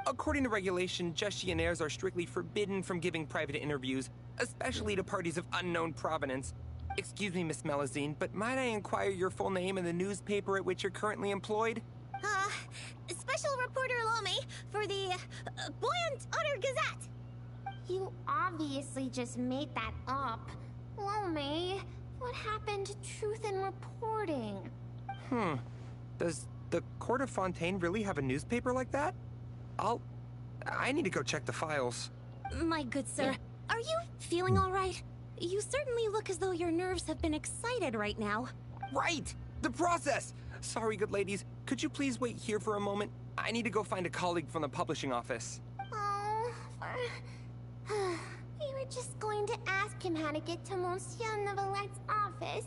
C: According to regulation, gestionnaires are strictly forbidden from giving private interviews, especially to parties of unknown provenance. Excuse me, Miss Melazine, but might I inquire your full name and the newspaper at which you're currently employed?
F: Special Reporter Lome for the Buoyant Otter Gazette.
B: You obviously just made that up. Lome, what happened to truth in reporting?
C: Does the Court of Fontaine really have a newspaper like that? I need to go check the files.
G: My good sir, are you feeling all right? You certainly look as though your nerves have been excited right now.
C: Right! The process! Sorry, good ladies. Could you please wait here for a moment? I need to go find a colleague from the publishing office.
B: Oh, we were just going to ask him how to get to Monsieur Nevelette's office,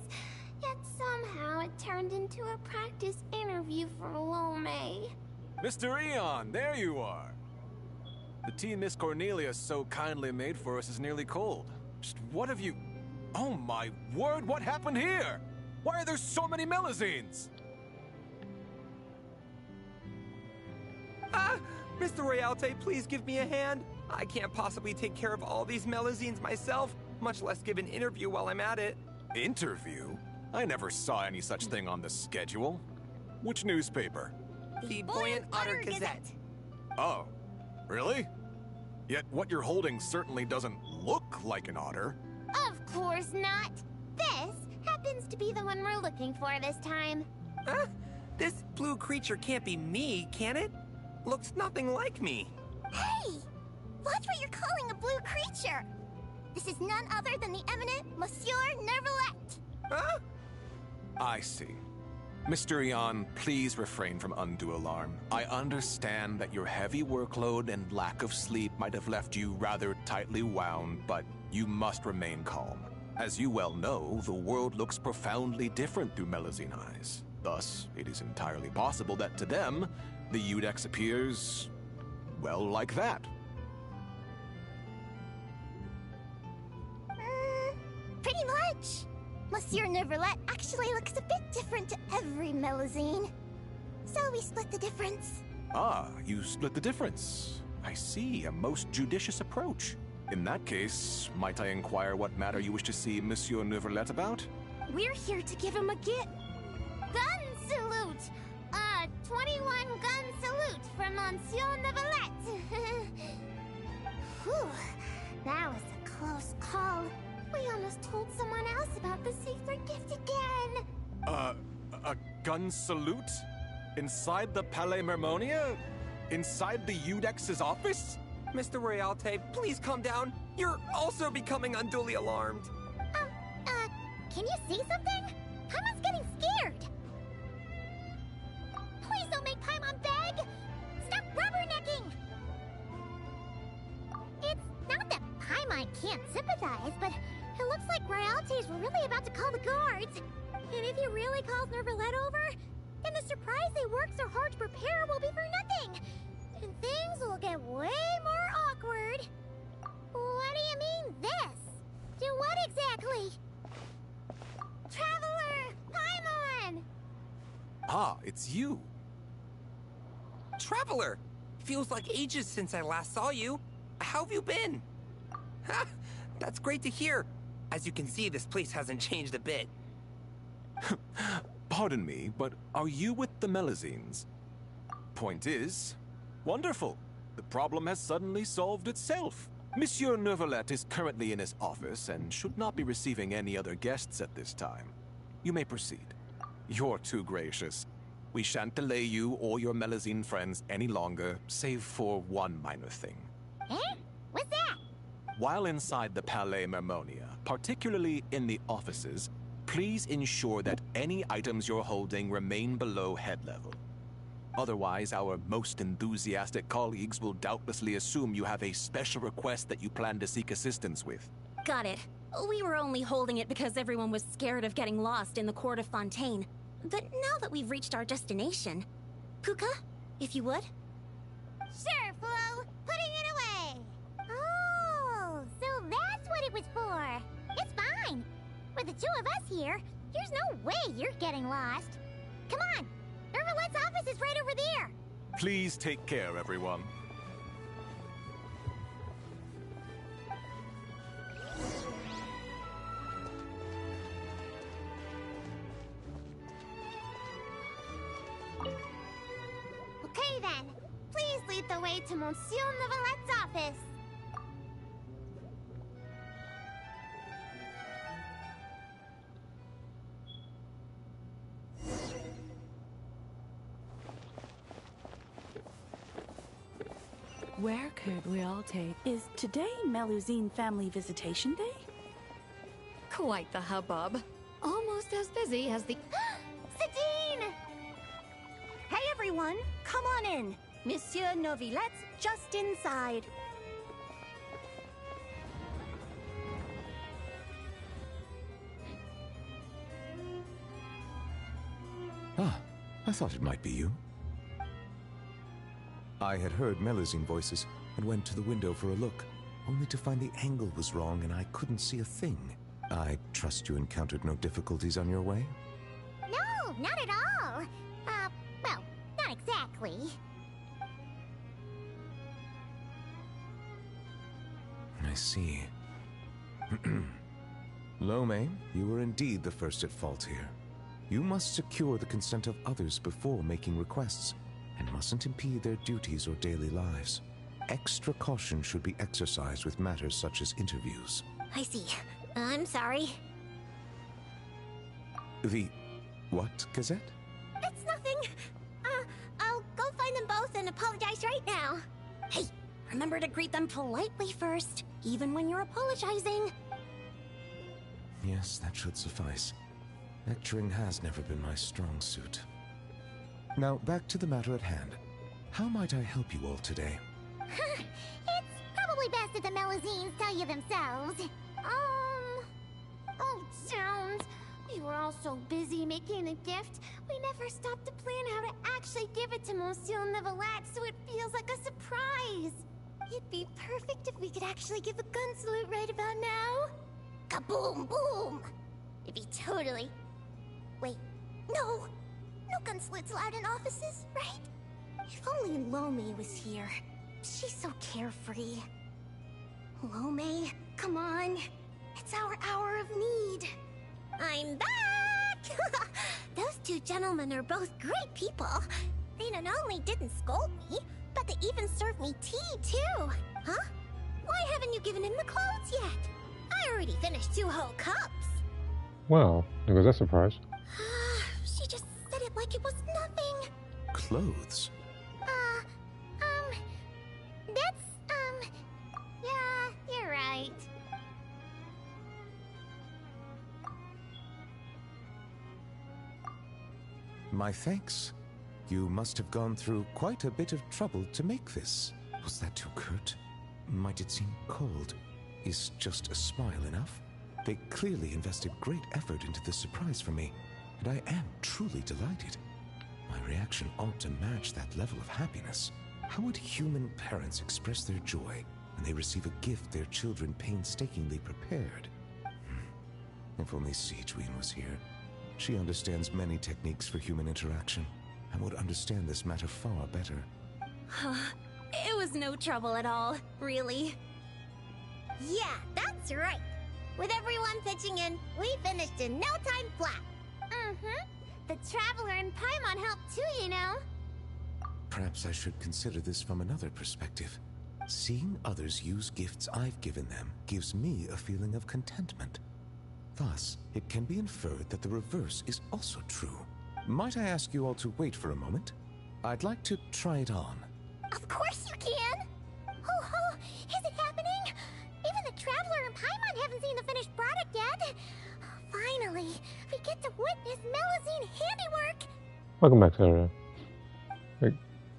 B: yet somehow it turned into a practice interview for Lome.
E: Mr. Eon, there you are. The tea Miss Cornelia so kindly made for us is nearly cold. Just what have you... Oh my word, what happened here? Why are there so many Melazines?
C: Mr. Royalte, please give me a hand. I can't possibly take care of all these Melazines myself, much less give an interview while I'm at it.
E: Interview? I never saw any such thing on the schedule. Which newspaper?
C: The Buoyant Otter Gazette.
E: Oh, really? Yet what you're holding certainly doesn't look like an otter.
B: Of course not. This happens to be the one we're looking for this time.
C: This blue creature can't be me, can it? Looks nothing like me.
F: Hey! Watch what you're calling a blue creature. This is none other than the eminent Monsieur Nevelet.
E: I see. Mr. Eon, please refrain from undue alarm. I understand that your heavy workload and lack of sleep might have left you rather tightly wound, but you must remain calm. As you well know, the world looks profoundly different through Melazine eyes. Thus, it is entirely possible that to them, the Eudex appears, well, like that.
F: Pretty much. Monsieur Neverlet actually looks a bit different to every Melazine. So we split the difference.
E: Ah, you split the difference. I see, a most judicious approach. In that case, might I inquire what matter you wish to see Monsieur Neverlet about?
G: We're here to give him a gift.
B: Gun salute! 21 gun salute from Monsieur Neverlet. Whew, that was a close call. We almost told someone else about the secret gift again.
E: A gun salute? Inside the Palais Mermonia? Inside the Eudex's office?
C: Mr. Royalty, please calm down. You're also becoming unduly alarmed.
F: Can you see something? Paimon's getting scared. Please don't make Paimon beg. Stop rubbernecking. It's not that Paimon can't sympathize, but it looks like Royalties were really about to call the guards. And if he really calls Neverlet over, then the surprise they worked so hard to prepare will be for nothing. And things will get way more awkward. What do you mean, this? Do what exactly?
B: Traveler! Paimon!
E: Ah, it's you.
C: Traveler! Feels like ages since I last saw you. How have you been? Ha! That's great to hear. As you can see, this place hasn't changed a bit.
E: Pardon me, but are you with the Melazines? Point is, wonderful. The problem has suddenly solved itself. Monsieur Neverlet is currently in his office and should not be receiving any other guests at this time. You may proceed. You're too gracious. We shan't delay you or your Melazine friends any longer, save for one minor thing.
F: Eh? What's that?
E: While inside the Palais Mermonia, particularly in the offices, please ensure that any items you're holding remain below head level. Otherwise, our most enthusiastic colleagues will doubtlessly assume you have a special request that you plan to seek assistance with.
G: Got it. We were only holding it because everyone was scared of getting lost in the court of Fontaine. But now that we've reached our destination, Puka, if you would?
B: Sure, Flo. Putting it away.
F: Oh, so that's what it was for. It's fine. With the two of us here, there's no way you're getting lost. Come on. Neverlet's office is right over there.
E: Please take care, everyone.
B: Okay then. Please lead the way to Monsieur Neverlet's office.
H: Where could we all take? Is today Melusine family visitation day?
I: Quite the hubbub. Almost as busy as the...
B: Sadine!
G: Hey everyone, come on in. Monsieur Novilet's just inside.
J: Ah, I thought it might be you. I had heard Melazine voices and went to the window for a look, only to find the angle was wrong and I couldn't see a thing. I trust you encountered no difficulties on your way?
F: No, not at all. Well, not exactly.
J: I see. Lome, you were indeed the first at fault here. You must secure the consent of others before making requests, and mustn't impede their duties or daily lives. Extra caution should be exercised with matters such as interviews.
F: I see. I'm sorry.
J: The what, Gazette?
F: It's nothing. I'll go find them both and apologize right now.
G: Hey, remember to greet them politely first, even when you're apologizing.
J: Yes, that should suffice. Lecturing has never been my strong suit. Now, back to the matter at hand. How might I help you all today?
F: It's probably best if the Melazines tell you themselves.
B: Oh, Jones. We were all so busy making a gift, we never stopped to plan how to actually give it to Monsieur Neuvillette so it feels like a surprise. It'd be perfect if we could actually give a gun salute right about now.
F: Kaboom, boom! It'd be totally... Wait, no! No gun salutes allowed in offices, right? If only Lome was here. She's so carefree. Lome, come on. It's our hour of need. I'm back! Those two gentlemen are both great people. They not only didn't scold me, but they even served me tea, too. Huh? Why haven't you given him the clothes yet? I already finished 2 whole cups.
A: Wow, there goes that surprise.
F: She just said it like it was nothing.
J: Clothes?
B: Yeah, you're right.
J: My thanks. You must have gone through quite a bit of trouble to make this. Was that too curt? Might it seem cold? Is just a smile enough? They clearly invested great effort into this surprise for me, and I am truly delighted. My reaction ought to match that level of happiness. How would human parents express their joy when they receive a gift their children painstakingly prepared? If only Stygian was here. She understands many techniques for human interaction and would understand this matter far better.
G: It was no trouble at all, really.
F: Yeah, that's right. With everyone pitching in, we finished in no time flat.
B: The Traveler and Paimon helped too, you know.
J: Perhaps I should consider this from another perspective. Seeing others use gifts I've given them gives me a feeling of contentment. Thus, it can be inferred that the reverse is also true. Might I ask you all to wait for a moment? I'd like to try it on.
F: Of course you can! Oh, is it happening? Even the Traveler and Paimon haven't seen the finished product yet. Finally, we get to witness Melazine handiwork.
A: Welcome back, Sarah.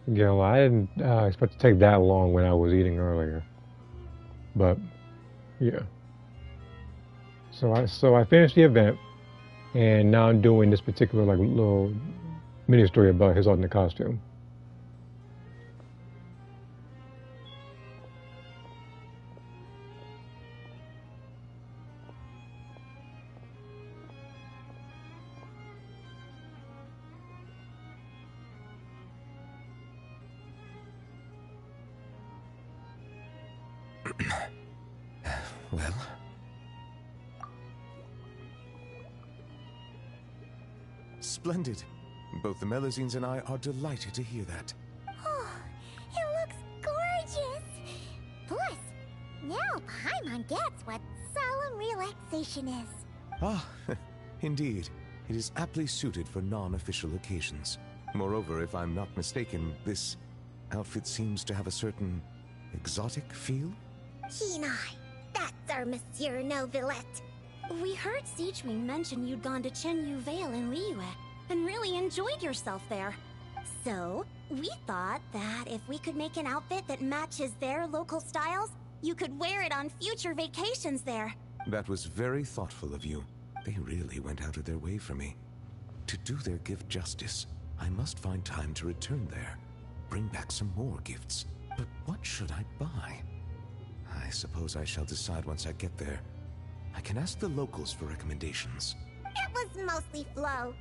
A: Again, well, I didn't expect to take that long when I was eating earlier. But, yeah. So I finished the event, and now I'm doing this particular little mini story about his alternate costume.
J: Well? Splendid. Both the Melazines and I are delighted to hear that.
F: Oh, it looks gorgeous. Plus, now Paimon gets what solemn relaxation is.
J: Ah, indeed. It is aptly suited for non-official occasions. Moreover, if I'm not mistaken, this outfit seems to have a certain exotic feel?
F: Hinai, that's our Monsieur Neuvillette.
G: We heard Stygian mention you'd gone to Chenyu Vale in Liyue and really enjoyed yourself there. So, we thought that if we could make an outfit that matches their local styles, you could wear it on future vacations there.
J: That was very thoughtful of you. They really went out of their way for me. To do their gift justice, I must find time to return there. Bring back some more gifts. But what should I buy? I suppose I shall decide once I get there. I can ask the locals for recommendations.
F: It was mostly Flo.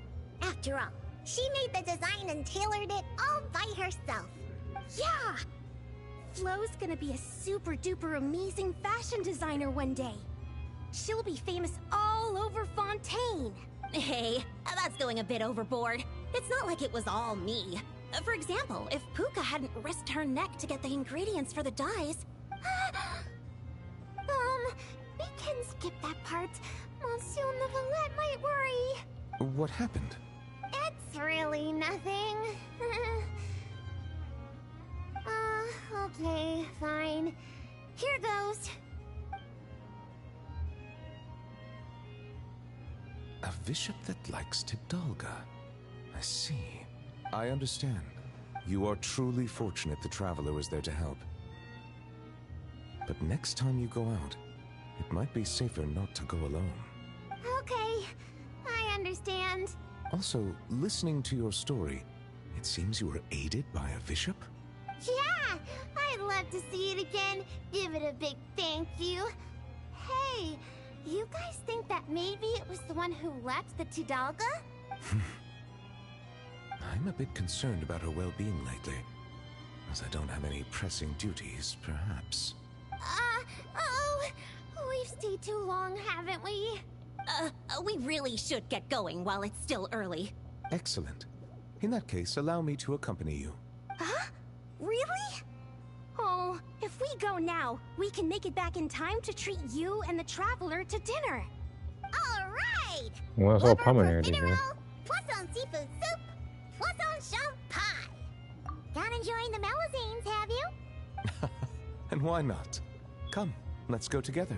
F: After all, she made the design and tailored it all by herself.
B: Yeah! Flo's gonna be a super duper amazing fashion designer one day. She'll be famous all over Fontaine.
G: Hey, that's going a bit overboard. It's not like it was all me. For example, if Puka hadn't risked her neck to get the ingredients for the dyes...
B: We can skip that part. Monsieur Neuvillette might worry.
J: What happened?
B: It's really nothing. Okay, fine. Here goes.
J: A bishop that likes Tidalga. I see. I understand. You are truly fortunate the traveler was there to help. But next time you go out, it might be safer not to go alone.
B: Okay, I understand.
J: Also, listening to your story, it seems you were aided by a bishop?
B: Yeah, I'd love to see it again. Give it a big thank you. Hey, you guys think that maybe it was the one who left the Tidalga?
J: I'm a bit concerned about her well-being lately. As I don't have any pressing duties, perhaps.
B: We've stayed too long, haven't we?
G: We really should get going while it's still early.
J: Excellent. In that case, allow me to accompany you.
G: Huh? Really? Oh, if we go now, we can make it back in time to treat you and the traveler to dinner.
B: All right!
A: Well, that's all
B: Liver
A: pulmonary
B: profiterole,
A: disease.
B: poisson seafood soup, poisson champ pie. Not enjoying the Melazines, have you?
J: And why not? Come, let's go together.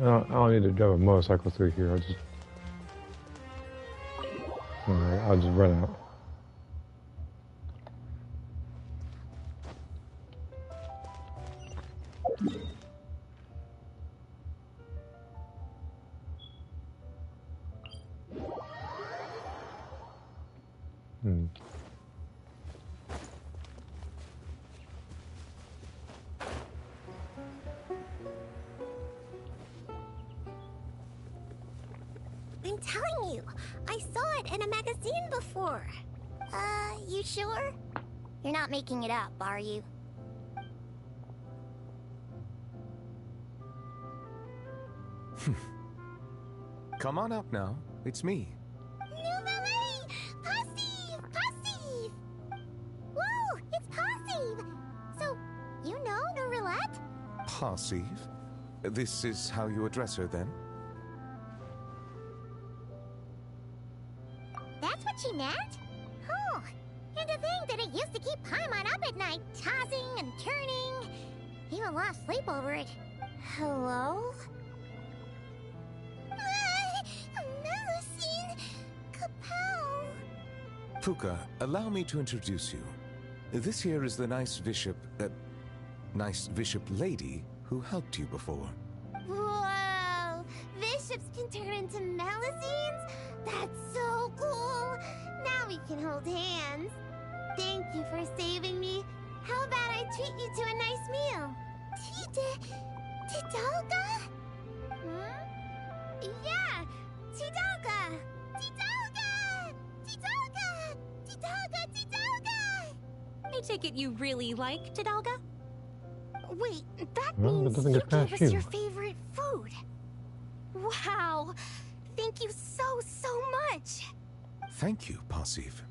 A: I don't need to drive a motorcycle through here. I'll just run out.
B: I'm telling you, I saw it in a magazine before. You sure? You're not making it up, are you?
J: Come on up now. It's me.
B: Nouvelle! Passive! Passive! Whoa, it's Passive! So, you know Nourillette?
J: Passive? This is how you address her, then?
B: That's what she meant? Oh, and to think that it used to keep Paimon up at night, tossing and turning. Even lost sleep over it. Hello? Melusine Capel.
J: Puka, allow me to introduce you. This here is the nice bishop lady who helped you before.
B: Whoa! Bishops can turn into Melusines? That's so cool! Now we can hold hands. Thank you for saving me. How about I treat you to a nice meal? Tidalga? Hmm? Yeah! Tidalga! Tidalga! Tidalga! Tidalga! Tidalga!
G: I take it you really like Tidalga?
B: Wait, that
A: Well, it
B: means
A: doesn't
B: you
A: get past
B: gave us
A: you.
B: your favorite food.
G: Wow! Thank you so much!
J: Thank you, Passive.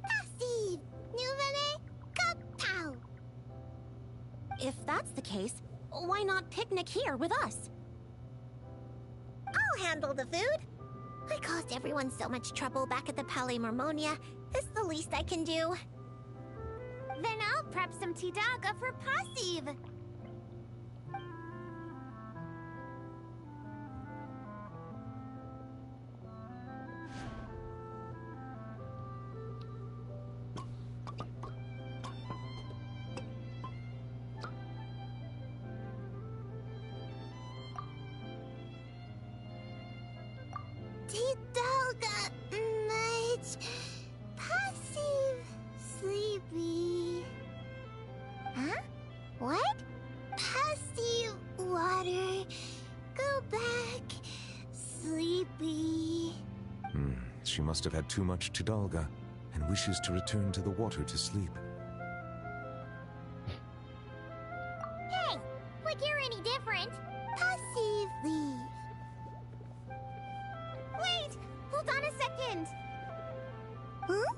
B: Passive! Nouvelle Capel!
G: If that's the case, why not picnic here with us?
B: I'll handle the food. I caused everyone so much trouble back at the Palais Mormonia. It's the least I can do. Then I'll prep some Tidalga for Passive. Tidalga, much Passive, sleepy. Huh? What? Passive water. Go back. Sleepy.
J: She must have had too much Tidalga and wishes to return to the water to sleep.
B: Hey, like you're any different. Passive leave. Wait! Hold on a second. Huh?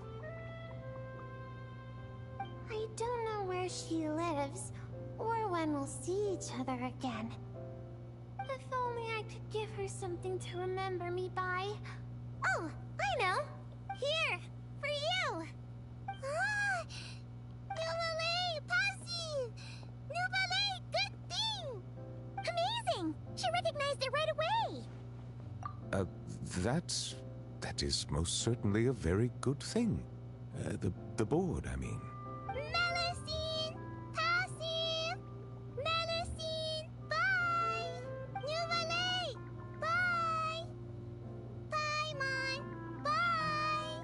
B: I don't know where she lives, or when we'll see each other again. If only I could give her something to remember me by. Oh, I know. Here, for you. Ah! Nouvelle Passy! Nouvelle good thing! Amazing! She recognized it right away!
J: That is most certainly a very good thing. The board, I mean.
B: Melusine! Passy! Melusine! Bye! Nouvelle! Bye! Paimon! Bye!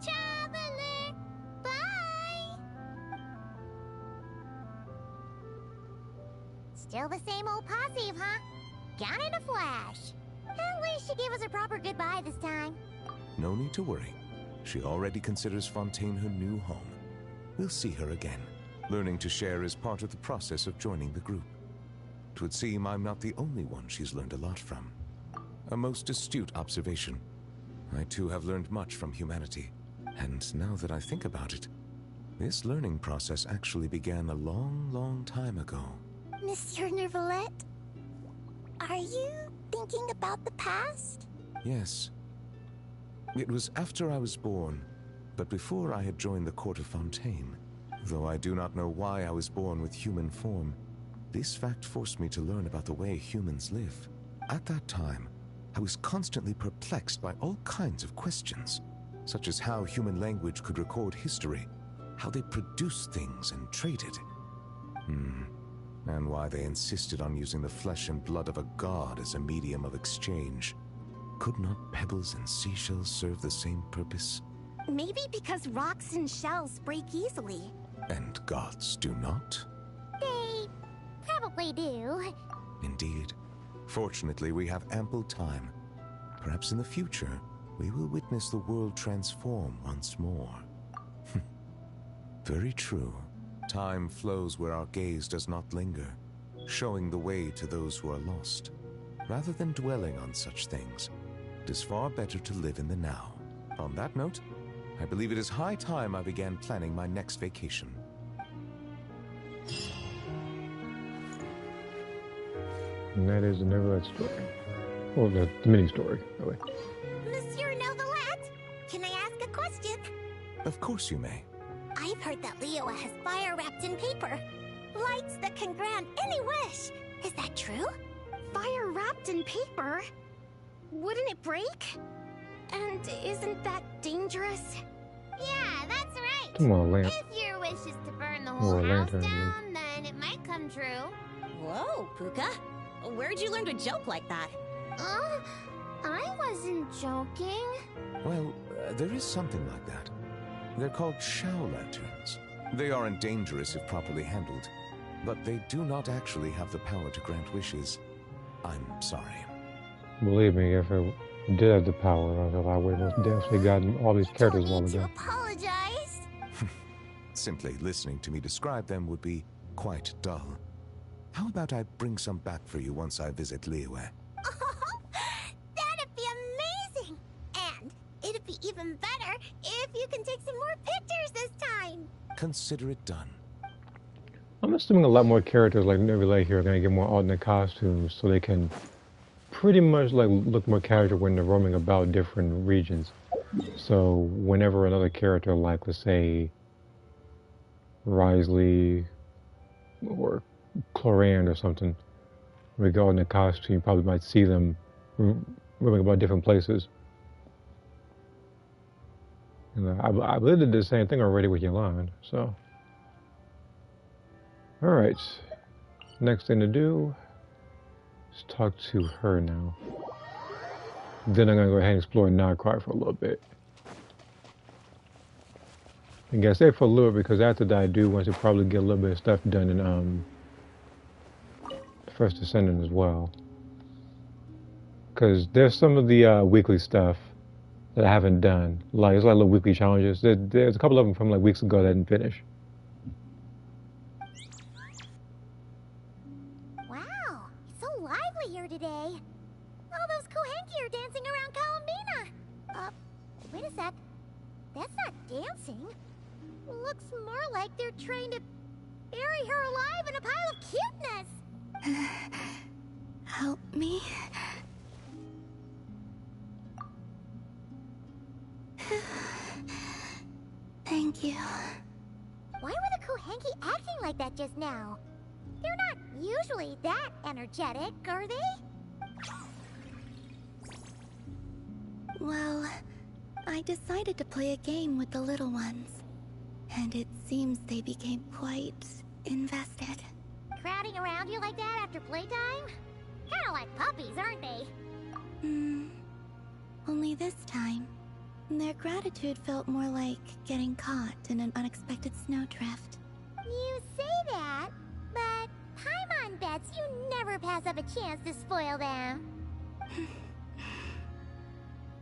B: Traveler! Bye! Still the same old posse, huh? Gone in a flash. At least she gave us a proper goodbye this time.
J: No need to worry. She already considers Fontaine her new home. We'll see her again. Learning to share is part of the process of joining the group. It would seem I'm not the only one she's learned a lot from. A most astute observation. I too have learned much from humanity. And now that I think about it, this learning process actually began a long, long time ago.
F: Monsieur Nervalette, are you thinking about the past?
J: Yes. It was after I was born, but before I had joined the court of Fontaine. Though I do not know why I was born with human form, this fact forced me to learn about the way humans live. At that time, I was constantly perplexed by all kinds of questions, such as how human language could record history, how they produced things and traded. And why they insisted on using the flesh and blood of a god as a medium of exchange. Could not pebbles and seashells serve the same purpose?
G: Maybe because rocks and shells break easily.
J: And gods do not?
B: They probably do.
J: Indeed. Fortunately, we have ample time. Perhaps in the future, we will witness the world transform once more. Very true. Time flows where our gaze does not linger, showing the way to those who are lost. Rather than dwelling on such things, it is far better to live in the now. On that note, I believe it is high time I began planning my next vacation.
A: And that is the Neverland story. Or the mini story, really.
F: Monsieur Novelette, can I ask a question?
J: Of course you may.
F: I've heard that Liyue has fire wrapped in paper. Lights that can grant any wish. Is that true?
G: Fire wrapped in paper? Wouldn't it break? And isn't that dangerous?
B: Yeah, that's right.
A: Come on, Lance.
B: If your wish is to burn the whole
A: Or a
B: house
A: lantern,
B: down, then it might come true.
G: Whoa, Puka. Where'd you learn to joke like that?
B: I wasn't joking.
J: Well, there is something like that. They're called Shao lanterns. They aren't dangerous if properly handled, but they do not actually have the power to grant wishes. I'm sorry.
A: Believe me, if it did have the power, I would have definitely gotten all these characters while ago.
F: Apologize.
J: Simply listening to me describe them would be quite dull. How about I bring some back for you once I visit Liyue?
F: That'd be amazing! And it'd be even better if you can take some more pictures this time!
J: Consider it done.
A: I'm assuming a lot more characters like Neverland here are going to get more alternate costumes so they can pretty much like look more casual when they're roaming about different regions. So whenever another character like, let's say, Risley or Cloran or something, we go in the costume, you probably might see them roaming about different places. And I believe they did the same thing already with Yolande, so. Alright, next thing to do is talk to her now. Then I'm going to go ahead and explore Nightcry for a little bit. And I say for a little bit because after that I do want to probably get a little bit of stuff done in First Descendant as well. Because there's some of the weekly stuff that I haven't done. Like, it's like little weekly challenges. There's a couple of them from like weeks ago that I didn't finish.
F: Wow, it's so lively here today. All those Kohenki are dancing around Columbina. Wait a sec. That's not dancing. Looks more like they're trying to bury her alive in a pile of cuteness.
G: help me? Thank you.
F: Why were the Kohenki acting like that just now? They're not usually that energetic, are they?
G: Well, I decided to play a game with the little ones, and it seems they became quite invested.
F: Crowding around you like that after playtime? Kinda like puppies, aren't they?
G: Only this time, their gratitude felt more like getting caught in an unexpected snowdrift.
F: You say that, but Paimon bets you never pass up a chance to spoil them.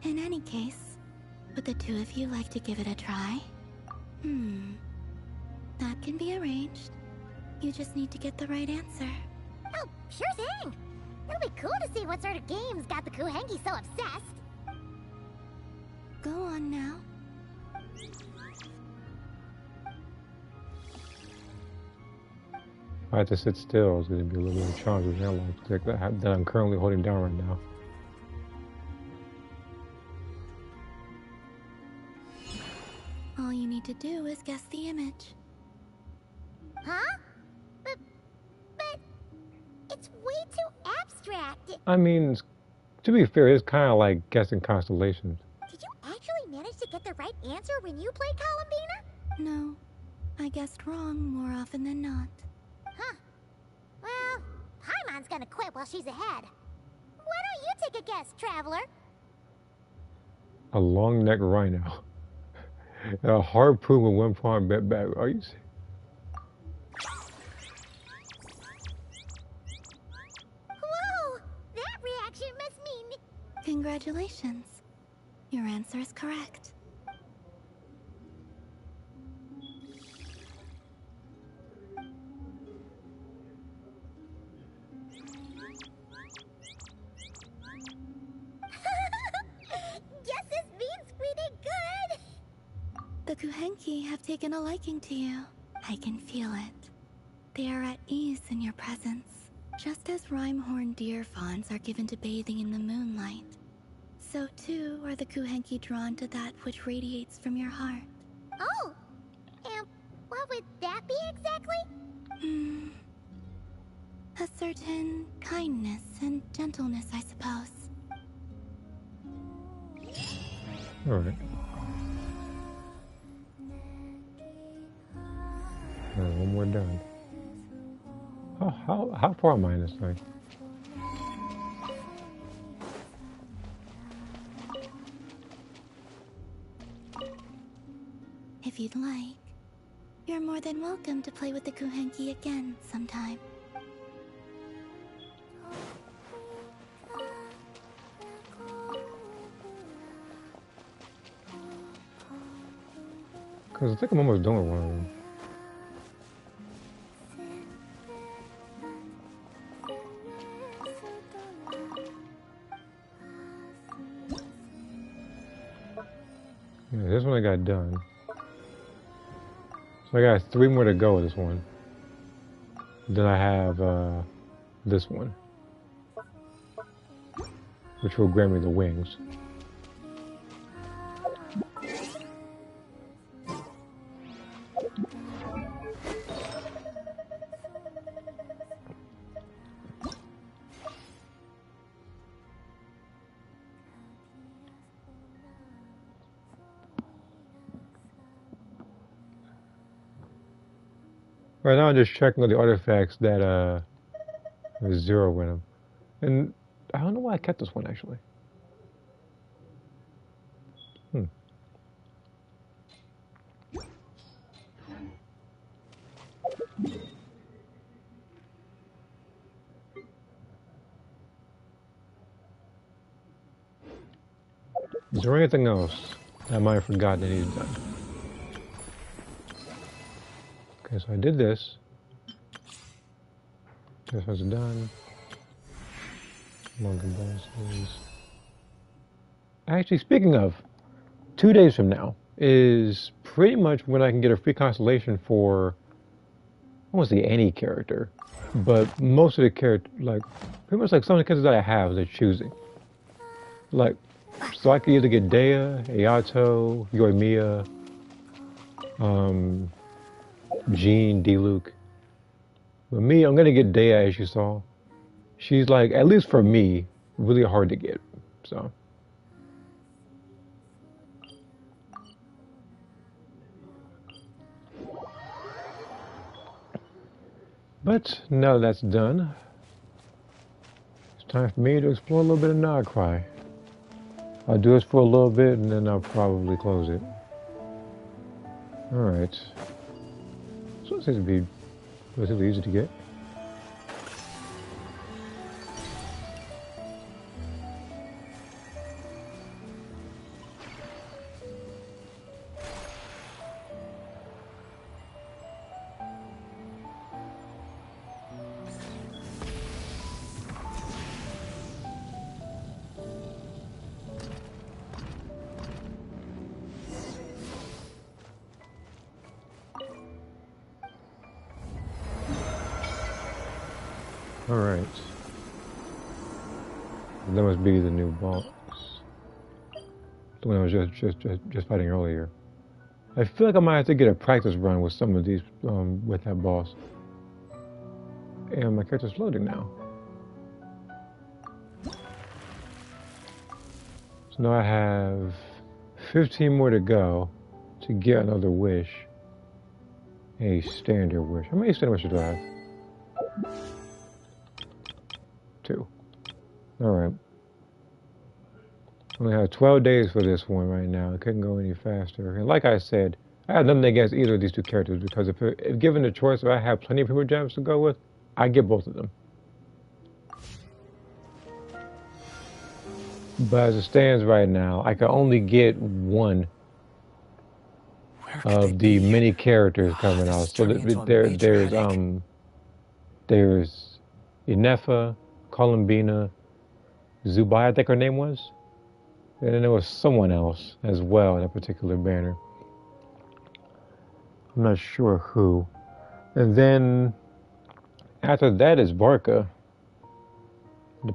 G: In any case, would the two of you like to give it a try? That can be arranged. You just need to get the right answer.
F: Oh, sure thing! It'll be cool to see what sort of games got the Kohenki so obsessed.
G: Go on now.
A: I have to sit still. It's going to be a little bit of a challenge with analog stick that I'm currently holding down right now.
G: All you need to do is guess the image.
F: Huh? But it's way too abstract.
A: I mean, to be fair, it's kind of like guessing constellations.
F: Did you actually manage to get the right answer when you played Columbina?
G: No, I guessed wrong more often than not.
F: Huh. Well, Paimon's gonna quit while she's ahead. Why don't you take a guess, Traveler?
A: A long-necked rhino. A harpoon with one prong bent back. Are you serious?
F: Whoa! That reaction must mean...
G: Congratulations. Your answer is correct.
F: Guess this means we did good!
G: The Kohenki have taken a liking to you. I can feel it. They are at ease in your presence, just as rhyme-horned deer fawns are given to bathing in the moonlight. So too are the Kohenki drawn to that which radiates from your heart.
F: Oh! And what would that be exactly?
G: A certain kindness and gentleness, I suppose.
A: Alright. One more done. How far am I in this thing?
G: If you'd like, you're more than welcome to play with the Kohenki again sometime.
A: Because I think I'm almost done with one of them. Yeah, this one I got done. So I got 3 more to go with this one. Then I have this one, which will grant me the wings. Right now I'm just checking all the artifacts that there's 0 in them. And I don't know why I kept this one actually. Is there anything else I might have forgotten that needed done? Okay, so I did this. This was done. Monkey bosses. Actually, speaking of, 2 days from now is pretty much when I can get a free constellation for won't say any character, but most of the character, like pretty much like some of the characters that I have, they're choosing. Like, so I could either get Dea, Ayato, Yoimiya, Jean, D-Luke. With me, I'm gonna get Dea, as you saw. She's like, at least for me, really hard to get. So. But now that's done, it's time for me to explore a little bit of Nagcry. I'll do this for a little bit and then I'll probably close it. Alright. So it seems to be relatively easy to get. Alright. That must be the new boss. The one I was just fighting earlier. I feel like I might have to get a practice run with some of these, with that boss. And my character's loading now. So now I have 15 more to go to get another wish. A standard wish. How many standard wishes do I have? 2. Alright. I only have 12 days for this one right now. I couldn't go any faster. And like I said, I have nothing against either of these two characters because if given the choice, if I have plenty of Primo Gems to go with, I get both of them. But as it stands right now, I can only get one of the many characters coming out. So there's Inefa, Columbina, Zubai, I think her name was. And then there was someone else as well in that particular banner. I'm not sure who. And then after that is Barca.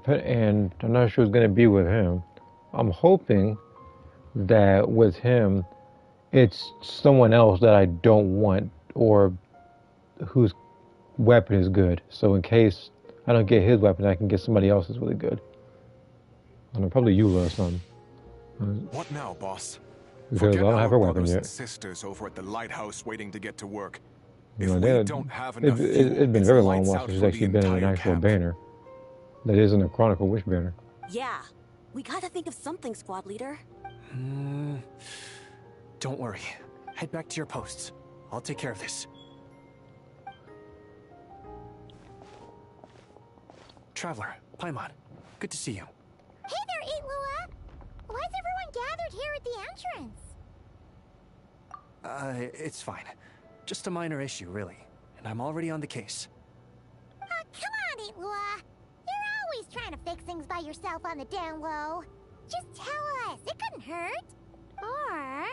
A: And I'm not sure who's going to be with him. I'm hoping that with him, it's someone else that I don't want or whose weapon is good. So in case I don't get his weapon, I can get somebody else's really good. I don't know, probably Eula or something.
E: What now, boss?
A: Because I don't have her weapon
E: yet.
A: yet.
E: Sisters over at the lighthouse waiting to get to work.
A: You know, it's been very long while since she's actually been in an actual banner. That isn't a Chronicle Wish banner.
G: Yeah, we gotta think of something, squad leader.
D: Don't worry. Head back to your posts. I'll take care of this. Traveler, Paimon, good to see you.
F: Hey there, Eitlua! Why is everyone gathered here at the entrance?
D: It's fine. Just a minor issue, really. And I'm already on the case.
F: Come on, Eitlua! You're always trying to fix things by yourself on the down low. Just tell us, it couldn't hurt. Or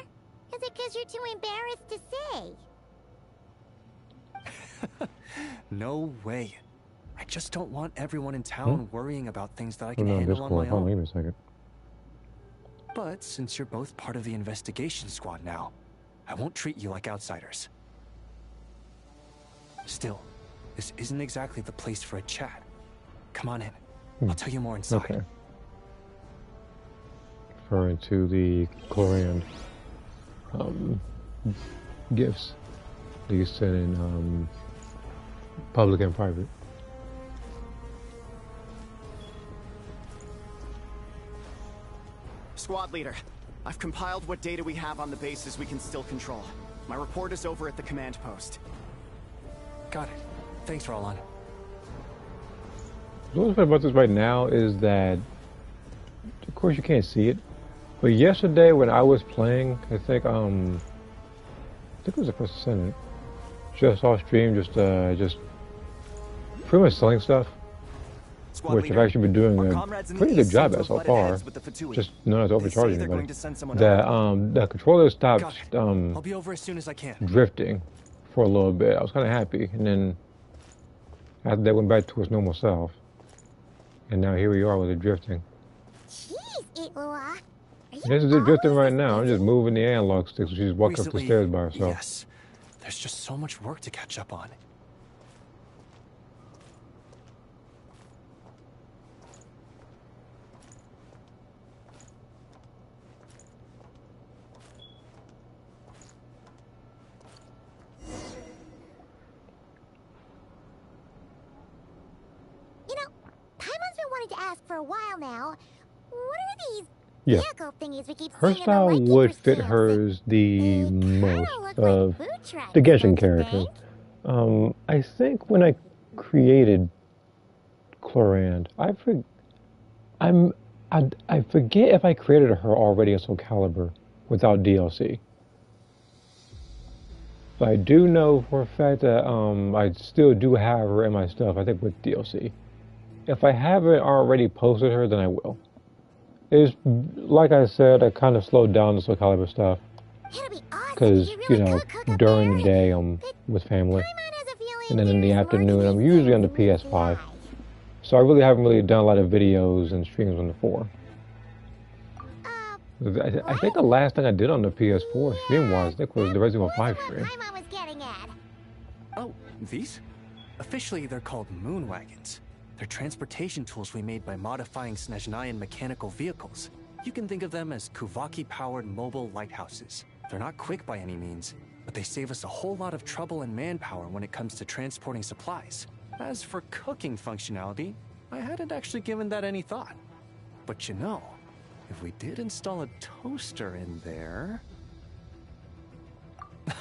F: is it because you're too embarrassed to say?
D: No way. I just don't want everyone in town worrying about things that I can handle on my own.
A: Wait a second.
D: But since you're both part of the investigation squad now, I won't treat you like outsiders. Still, this isn't exactly the place for a chat. Come on in. I'll tell you more inside.
A: Okay. Referring to the Chlorian gifts that you sent in public and private.
K: Squad leader, I've compiled what data we have on the bases we can still control. My report is over at the command post.
D: Got it. Thanks, Roland.
A: The only thing about this right now is that, of course, you can't see it. But yesterday when I was playing, I think it was the first Senate, just off stream, just pretty much selling stuff, which I've actually been doing a pretty good job at so far. Just not to overcharge anybody. That the controller stopped
D: I'll be over as soon as I can.
A: drifting for a little bit. I was kind of happy, and then after that went back to its normal self. And now here we are with it drifting.
F: Jeez, Itlua.
A: This is it drifting right now. I'm just moving the analog stick so she's walking up the stairs by herself.
D: Yes. There's just so much work to catch up on.
F: To ask for a while now. What are these
A: vehicle
F: thingies we keep
A: her
F: seeing
A: style
F: in the
A: would fit hers the most of the Genshin characters. I think when I created Clorand, I forget if I created her already in Soul Calibur without DLC. But I do know for a fact that I still do have her in my stuff, I think with DLC. If I haven't already posted her, then I will. It's, like I said, I kind of slowed down the Soul Calibur stuff. Because, you know, during the day I'm with family. And then in the afternoon I'm usually on the PS5. So I really haven't done a lot of videos and streams on the 4. I think the last thing I did on the PS4 stream-wise, I think was the Resident Evil 5 stream.
D: Oh, these? Officially they're called moon wagons. They're transportation tools we made by modifying Snezhnayan mechanical vehicles. You can think of them as Kuvaki-powered mobile lighthouses. They're not quick by any means, but they save us a whole lot of trouble and manpower when it comes to transporting supplies. As for cooking functionality, I hadn't actually given that any thought. But you know, if we did install a toaster in there...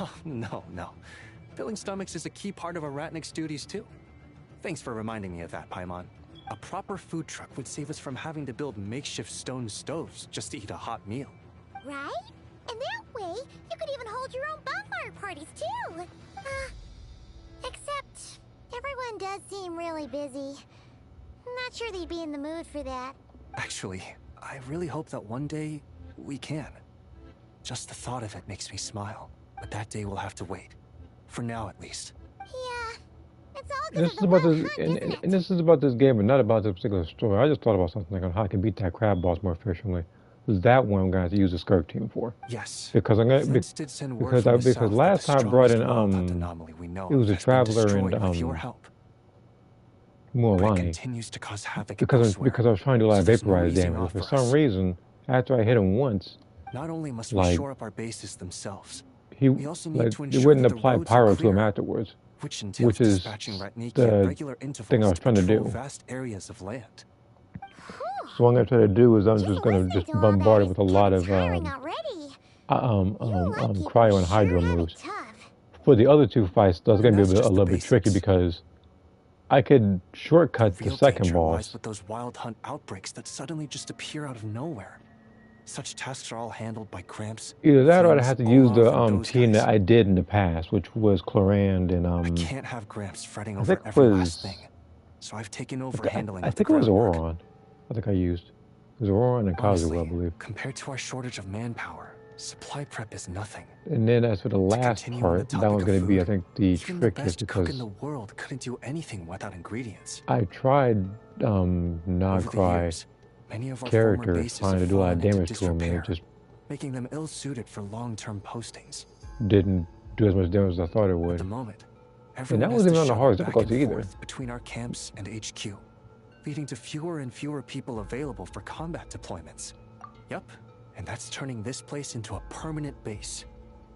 D: Oh, no. Filling stomachs is a key part of Arachnic's duties too. Thanks for reminding me of that, Paimon. A proper food truck would save us from having to build makeshift stone stoves just to eat a hot meal.
F: Right? And that way, you could even hold your own bonfire parties too. Except, everyone does seem really busy. Not sure they'd be in the mood for that.
D: Actually, I really hope that one day, we can. Just the thought of it makes me smile. But that day will have to wait. For now, at least.
F: Yeah. It's all
A: And this is about this, and this is about this game, but not about this particular story. I just thought about something like on how I can beat that crab boss more efficiently. That one I'm going to have to use the Skirk team for.
D: Yes.
A: Because I'm going because last time I brought in it was a traveler and Mualani. Because I was trying to do a lot of vaporized damage. For some reason, after I hit him once,
D: not only must we shore up our bases themselves,
A: we also need to ensure wouldn't apply pyro to him afterwards. Which is the thing I was trying to do.
D: Vast areas of land.
A: So what I'm going to try to do is I'm just going to bombard it with a lot of cryo and hydro moves. For the other two fights, that's going to be a little bit tricky because I could shortcut the second boss.
D: With those wild hunt outbreaks that suddenly just appear out of nowhere. Such tasks are all handled by Gramps.
A: Either that or I have to use the team that I did in the past, which was Clorand and
D: I can't have Gramps fretting over every last thing. So I've taken over handling.
A: I think it was Auron. I think I used. It was Auron and Kazuha, I believe.
D: Compared to our shortage of manpower, supply prep is nothing.
A: And then as for the last part, that one's going to be, I think, the trickiest because
D: cook in the world couldn't do anything without ingredients.
A: I tried Nagrai characters trying to do a lot of damage to him, and it just
D: making them ill-suited for long-term postings.
A: Didn't do as much damage as I thought it would.
D: At the moment,
A: and that wasn't even on the hardest difficulty either.
D: Between our camps and HQ, leading to fewer and fewer people available for combat deployments. Yup, and that's turning this place into a permanent base.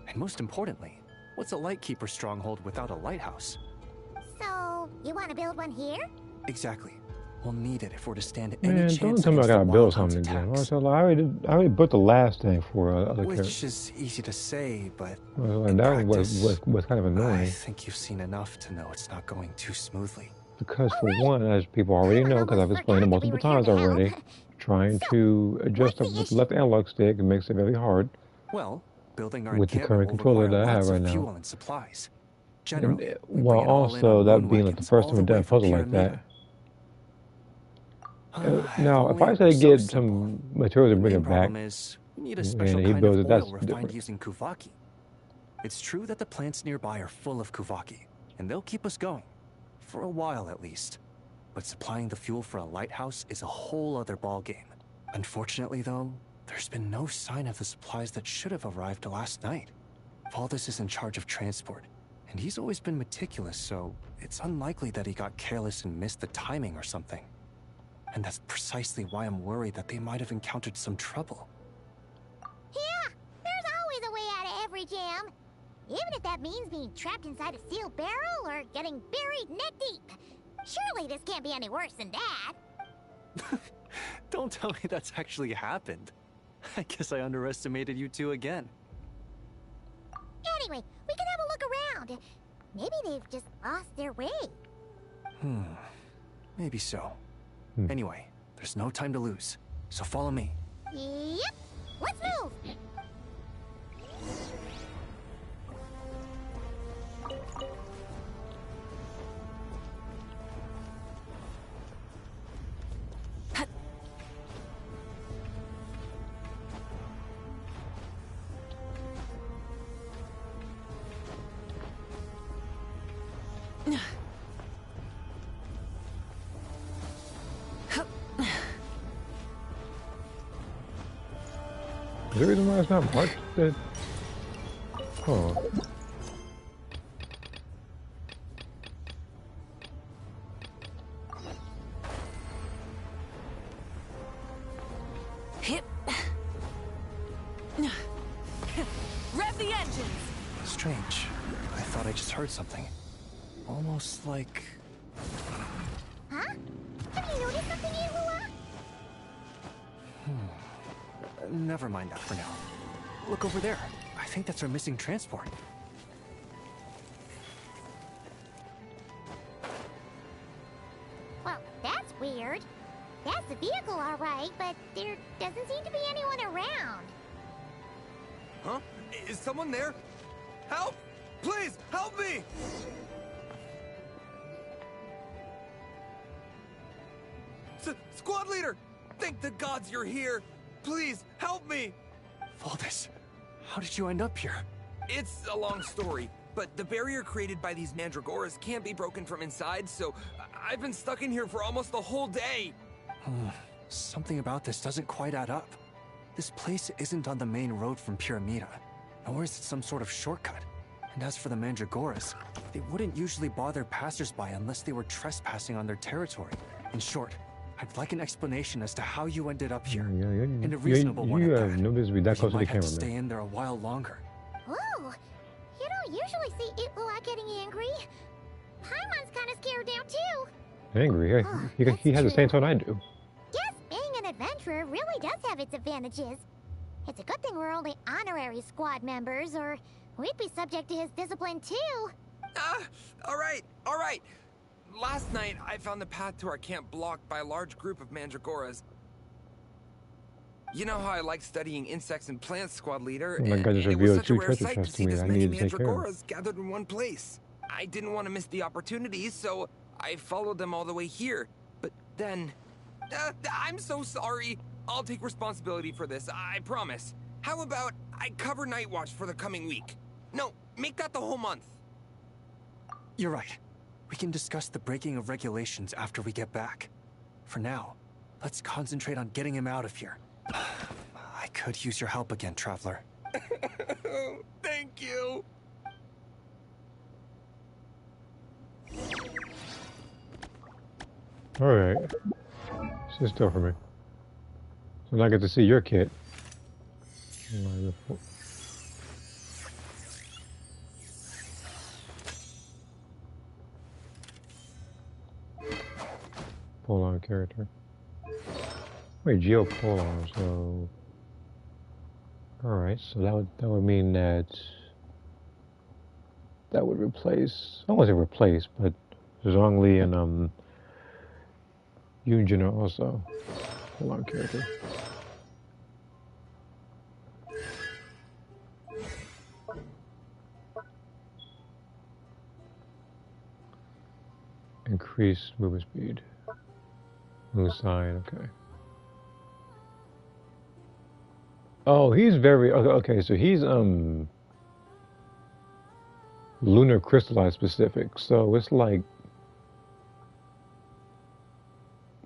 D: And most importantly, what's a Lightkeeper stronghold without a lighthouse?
F: So, you want to build one here?
D: Exactly. We'll need it if we're to stand any
A: Man,
D: chance.
A: don't tell me I gotta build something again. I already built the last thing for other characters.
D: Which is easy to say, but
A: and that was kind of annoying.
D: I think you've seen enough to know it's not going too smoothly.
A: Because for one, as people already know, because I've explained it multiple times already, trying to adjust up with the left analog stick makes it very hard.
D: Well, building our
A: with the current controller that I have right now.
D: And supplies.
A: Well, also that being like the first time I've done a puzzle like that. Now, if I say get some materials and bring it back, and he builds it, that's different.
D: Using Kuvaki. It's true that the plants nearby are full of Kuvaki, and they'll keep us going. For a while, at least. But supplying the fuel for a lighthouse is a whole other ballgame. Unfortunately, though, there's been no sign of the supplies that should have arrived last night. Valdez is in charge of transport, and he's always been meticulous, so it's unlikely that he got careless and missed the timing or something. And that's precisely why I'm worried that they might have encountered some trouble.
F: Yeah, there's always a way out of every jam. Even if that means being trapped inside a sealed barrel or getting buried neck deep. Surely this can't be any worse than that.
D: Don't tell me that's actually happened. I guess I underestimated you two again.
F: Anyway, we can have a look around. Maybe they've just lost their way.
D: Maybe so. Anyway, there's no time to lose, so follow me.
F: Yep, let's move!
A: Is there a reason why it's not marked? Oh.
H: Hip. Rev the engines.
D: Strange. I thought I just heard something. Almost like...
F: Huh? Have you noticed something, Ihua?
D: Never mind that for now. Look over there. I think that's our missing transport.
F: Well, that's weird. That's the vehicle, all right, but there doesn't seem to be anyone around.
C: Huh? Is someone there? Help! Please, help me! Squad leader! Thank the gods you're here! Please, help me!
D: Valdez, how did you end up here?
C: It's a long story, but the barrier created by these mandragoras can't be broken from inside, so I've been stuck in here for almost the whole day!
D: Something about this doesn't quite add up. This place isn't on the main road from Pyramida, nor is it some sort of shortcut. And as for the mandragoras, they wouldn't usually bother passersby unless they were trespassing on their territory. In short, I'd like an explanation as to how you ended up here. And a reasonable one at that.
A: No business to be that close to the
D: might have
A: camera,
D: to stay
A: man.
D: in there a while longer.
F: Whoa! You don't usually see Ihua getting angry. Paimon's kind of scared now, too.
A: Angry? He has the same tone I do.
F: Guess being an adventurer really does have its advantages. It's a good thing we're only honorary squad members, or we'd be subject to his discipline, too.
C: Alright. Last night, I found the path to our camp blocked by a large group of mandragoras. You know how I like studying insects and plants, squad leader?
A: Oh my God, just
C: and it was
A: revealed
C: such a
A: two
C: rare
A: treasure
C: sight to
A: chests to
C: see
A: me
C: this
A: that I
C: many
A: need to take care of.
C: mandragoras gathered in one place. I didn't want to miss the opportunity, so I followed them all the way here. But then... I'm so sorry. I'll take responsibility for this, I promise. How about I cover Night Watch for the coming week? No, make that the whole month.
D: You're right. We can discuss the breaking of regulations after we get back. For now, let's concentrate on getting him out of here. I could use your help again, Traveler.
C: Thank you.
A: Alright. Sit still for me. So now I get to see your kit. Pull on character. Wait, Geo pull on, so... Alright, so that would mean that... That would replace... I won't say replace, but Zhongli and Yunjin are also pull on character. Increase movement speed. Move side, okay. Oh, he's very okay, so he's lunar crystallite specific. So it's like,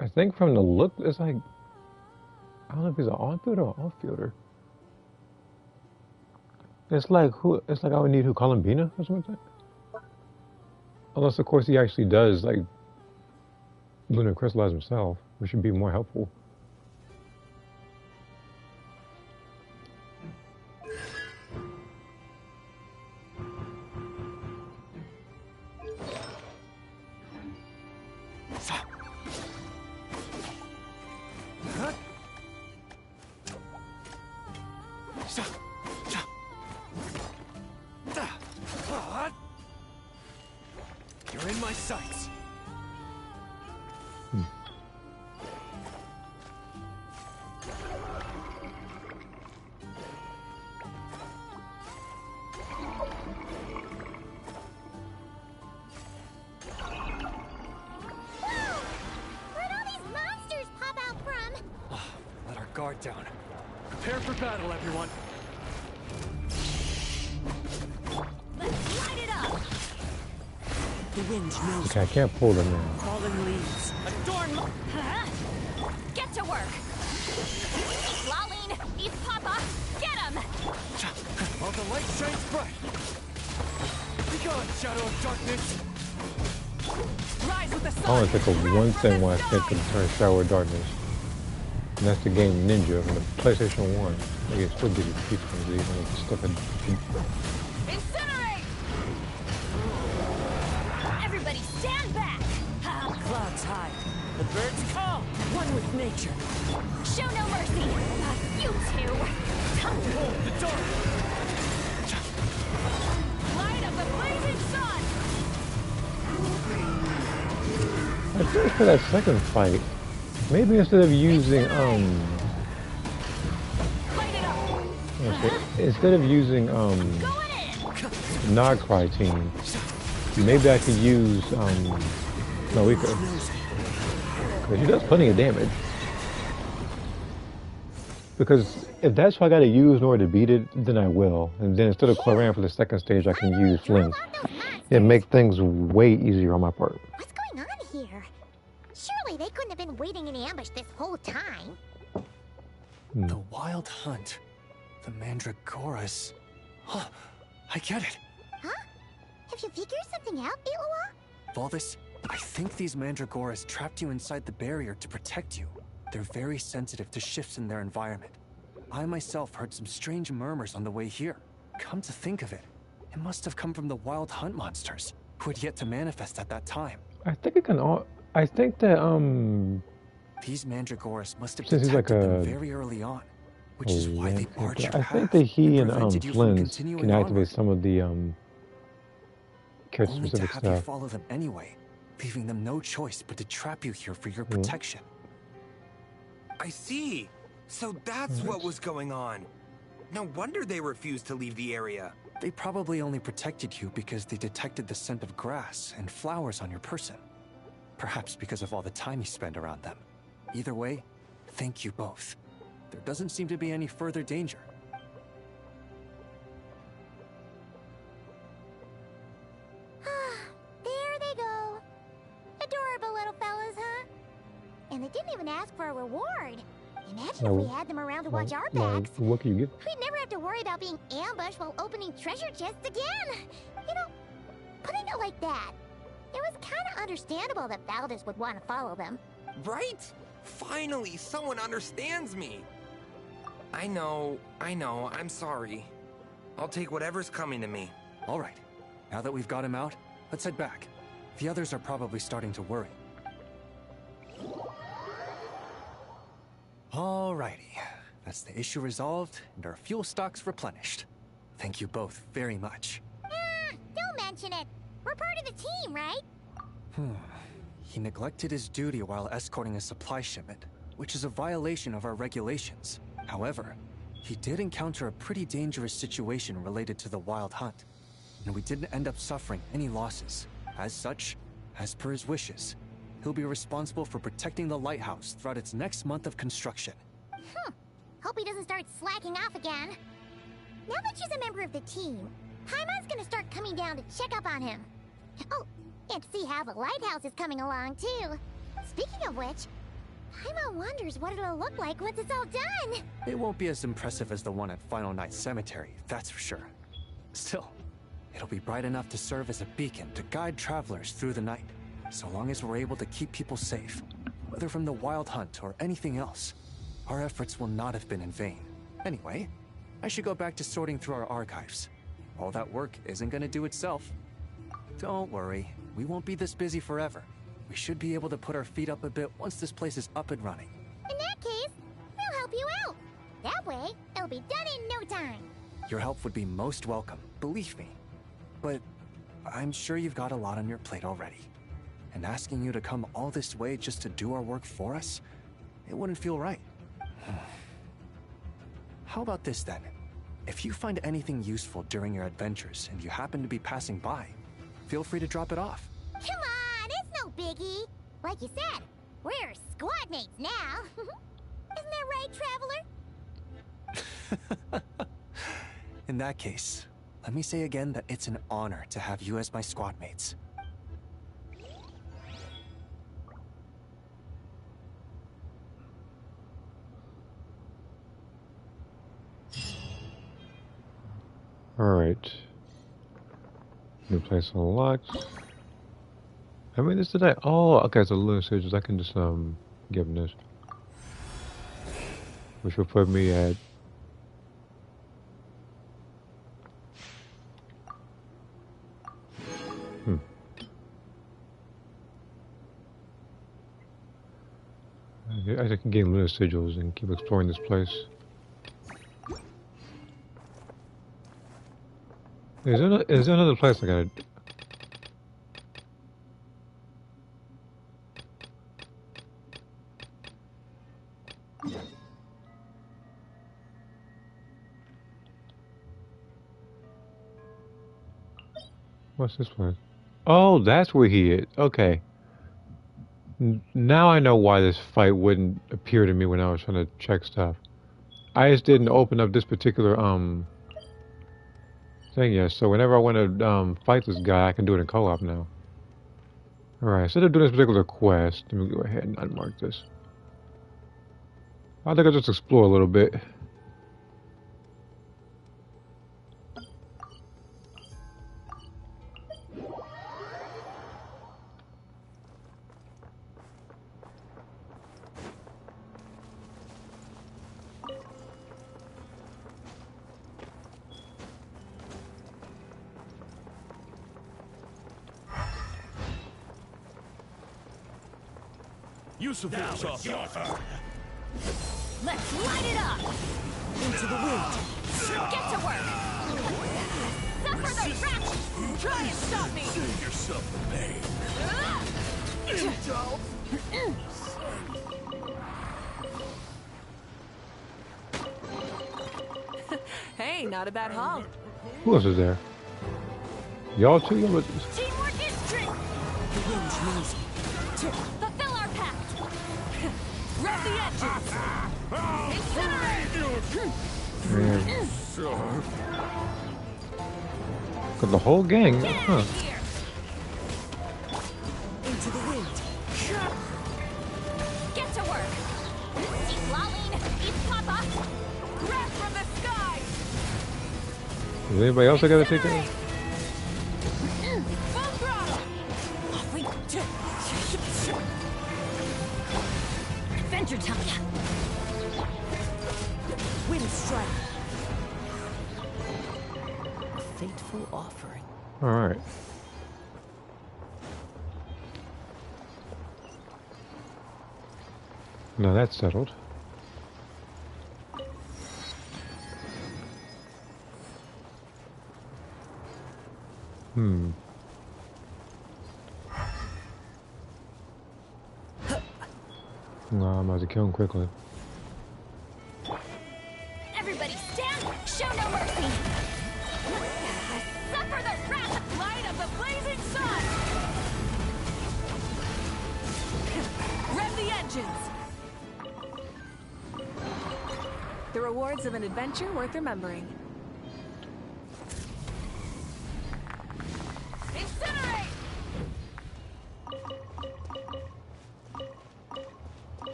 A: I think from the look, it's like, I don't know if he's an on-fielder or off-fielder. It's like I would need who Columbina or something. Unless of course he actually does like lunar crystallize himself, which would be more helpful.
D: You're in my sights. Guard down. Prepare for battle, everyone.
H: Let's light it up. The wind knows.
A: Okay, I can't pull them in.
H: Fallen leaves. Adorn. Get to work.
F: Lolene, he's Papa. Get him.
D: While the light shines bright. Be gone, shadow of darkness.
H: Rise with the sun.
A: I want to think of one thing when I think of turn shower of darkness. And that's the game Ninja on the PlayStation 1. Maybe it still gives you PTSD when it's stuff in.
H: Incinerate! Everybody stand back! Clouds high. The birds call. One with nature.
F: Show no mercy. You two.
D: Hold the dark.
H: Light of the blazing sun!
A: I think for that second fight, maybe instead of using Nogcry team, maybe I could use Noika, because she does plenty of damage. Because if that's what I gotta use in order to beat it, then I will. And then instead of Claran for the second stage, I can use Flint. It make things way easier on my part.
F: What's going on here? Surely they couldn't have been waiting in ambush this whole time.
D: The Wild Hunt. The Mandragoras. Huh, I get it.
F: Huh? Have you figured something out, Illawa?
D: Volvis, I think these Mandragoras trapped you inside the barrier to protect you. They're very sensitive to shifts in their environment. I myself heard some strange murmurs on the way here. Come to think of it, it must have come from the Wild Hunt monsters, who had yet to manifest at that time.
A: I think it can all. I think that
D: these Mandragoras must have
A: since he's
D: detected
A: like
D: them very early on, which is why they barred your
A: I
D: path.
A: think that he and
D: prevented you from
A: Flynn
D: continuing
A: can activate
D: onward.
A: some of the character
D: Only to
A: specific
D: have you
A: stuff.
D: follow them anyway, leaving them no choice but to trap you here for your protection.
C: I see. So that's what was going on. No wonder they refused to leave the area.
D: They probably only protected you because they detected the scent of grass and flowers on your person. Perhaps because of all the time you spend around them. Either way, thank you both. There doesn't seem to be any further danger.
F: There they go. Adorable little fellas, huh? And they didn't even ask for a reward. Imagine if we had them around to watch our backs.
A: What can you get?
F: We'd never have to worry about being ambushed while opening treasure chests again. You know, putting it like that, it was kind of understandable that Valdez would want to follow them.
C: Right? Finally, someone understands me. I know, I'm sorry. I'll take whatever's coming to me.
D: All right, now that we've got him out, let's head back. The others are probably starting to worry. Alrighty, that's the issue resolved and our fuel stocks replenished. Thank you both very much.
F: Don't mention it. We're part of the team, right?
D: He neglected his duty while escorting a supply shipment, which is a violation of our regulations. However, he did encounter a pretty dangerous situation related to the Wild Hunt, and we didn't end up suffering any losses. As such, as per his wishes, he'll be responsible for protecting the lighthouse throughout its next month of construction.
F: Hope he doesn't start slacking off again. Now that she's a member of the team, Paimon's gonna start coming down to check up on him. Oh, and see how the lighthouse is coming along, too. Speaking of which, Paimon wonders what it'll look like once it's all done.
D: It won't be as impressive as the one at Final Night Cemetery, that's for sure. Still, it'll be bright enough to serve as a beacon to guide travelers through the night, so long as we're able to keep people safe. Whether from the Wild Hunt or anything else, our efforts will not have been in vain. Anyway, I should go back to sorting through our archives. All that work isn't gonna do itself. Don't worry, we won't be this busy forever. We should be able to put our feet up a bit once this place is up and running.
F: In that case, we'll help you out. That way, it'll be done in no time.
D: Your help would be most welcome, believe me. But I'm sure you've got a lot on your plate already. And asking you to come all this way just to do our work for us, it wouldn't feel right. How about this then? If you find anything useful during your adventures and you happen to be passing by, feel free to drop it off.
F: Come on, it's no biggie. Like you said, we're squad mates now. Isn't that right, Traveler?
D: In that case, let me say again that it's an honor to have you as my squad mates.
A: Alright. New place unlocked. I made this today. Oh, okay, so lunar sigils. I can just give them this. Which will put me at I can gain lunar sigils and keep exploring this place. Is there another place I gotta... What's this place? Oh, that's where he is. Okay. Now I know why this fight wouldn't appear to me when I was trying to check stuff. I just didn't open up this particular thing yet. So whenever I want to fight this guy, I can do it in co-op now. Alright, instead of doing this particular quest, let me go ahead and unmark this. I think I'll just explore a little bit.
L: Let's
H: light it up! Into the wind! Get to work! Suffer the wrath! Try and stop me!
L: Save yourself
H: the pain! Hey, not a bad haul.
A: Who else is there? Y'all two?
H: Teamwork is strength! The wind knows me. Fulfill our pact! Rev the engines!
A: Got the whole gang? Huh.
H: Into the wind. Get to work! Keep lolling! Keep Papa! Grab from the sky!
A: Is anybody else I gotta take care of?
H: Full throttle! Adventure time! Wind strike! A fateful offering.
A: Alright. Now that's settled. No, I'm about to kill him quickly.
H: Everybody stand! Show no mercy! Suffer the wrath! Light of the blazing sun! Rev the engines! The rewards of an adventure worth remembering.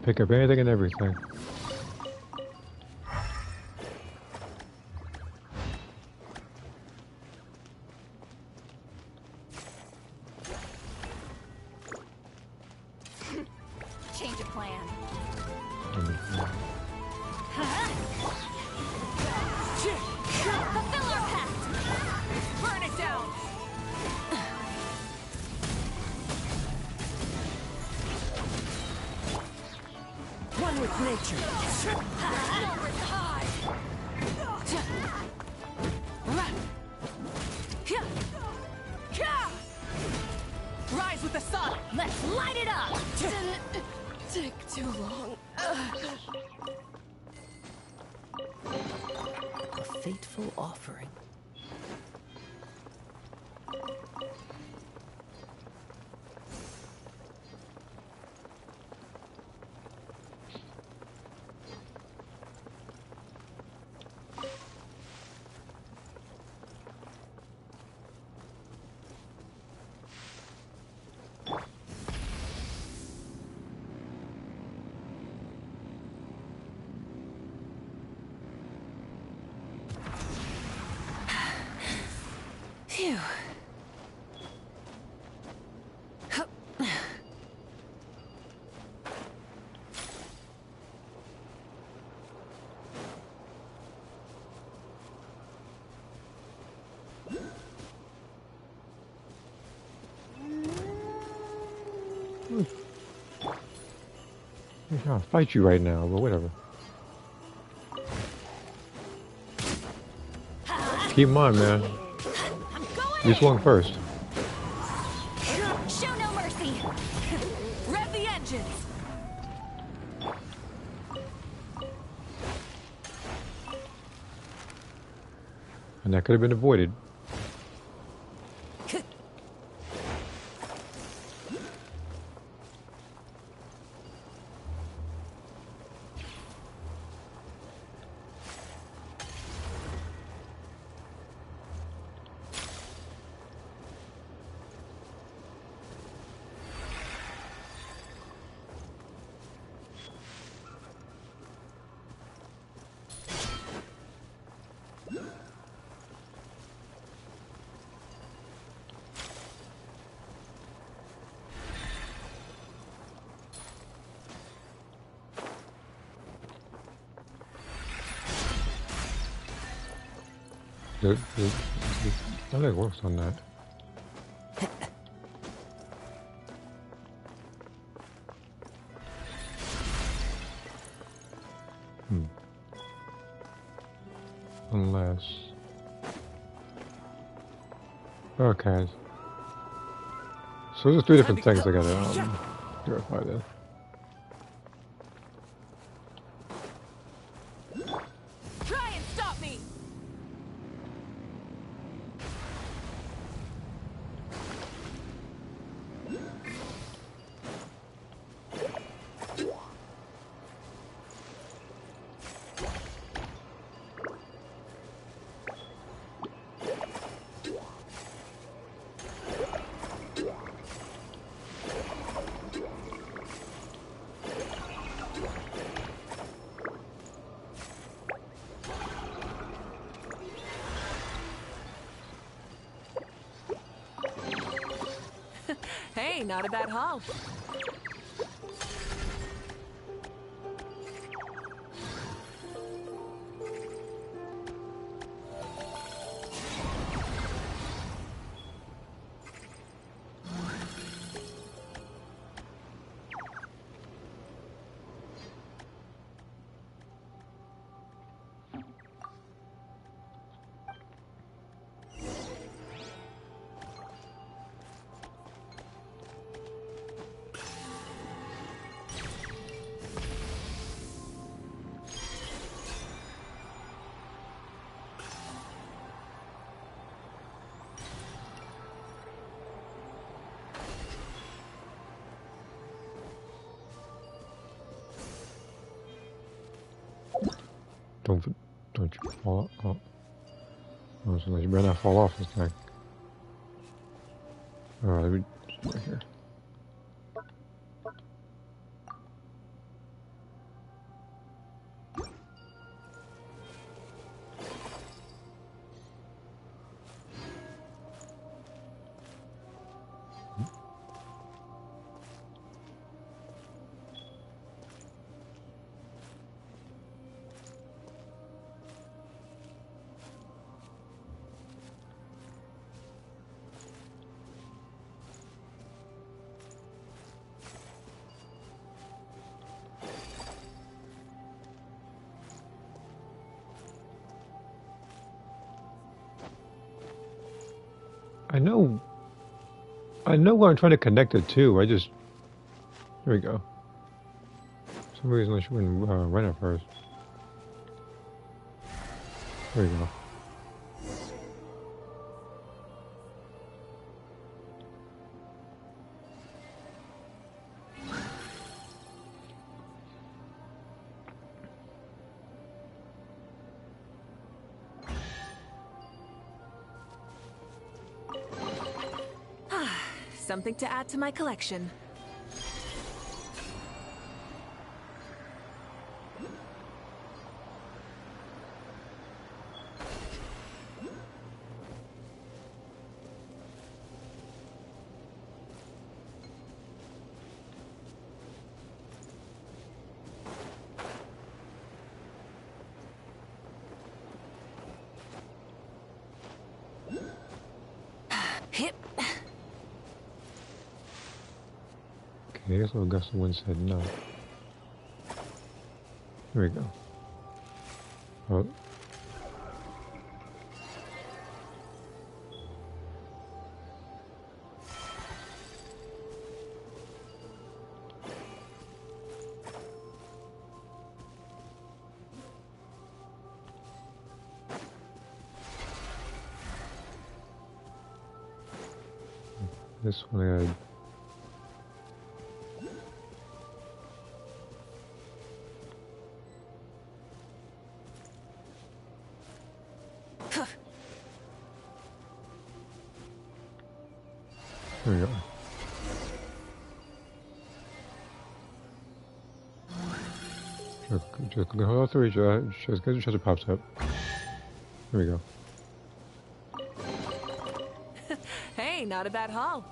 A: pick up anything and everything.
H: Change of plan. Fulfill our pact! Burn it down!
L: One with nature.
H: Numbers high! Rise with the sun! Let's light it up!
I: Didn't take too long.
L: A fateful offering.
H: Phew.
A: I'm trying to fight you right now, but whatever. Keep in mind, man. You swung first.
H: Show no mercy! Rev the engines!
A: And that could have been avoided. I think it works on that. Unless... Okay. So there's 3 different things I gotta verify this.
H: Try and stop me! Hey, not a bad haul.
A: Don't you fall off. Oh, so you better not fall off this thing. Alright, let me just right here. I know where I'm trying to connect it to. I just... There we go. For some reason I should run it first. There we go.
H: Something to add to my collection. Hip.
A: Okay, I guess little gust of wind said no. Here we go. Oh. This one I gotta... There we go. Just hold out the reach, just get it pops up. There we go.
H: Hey, not a bad haul.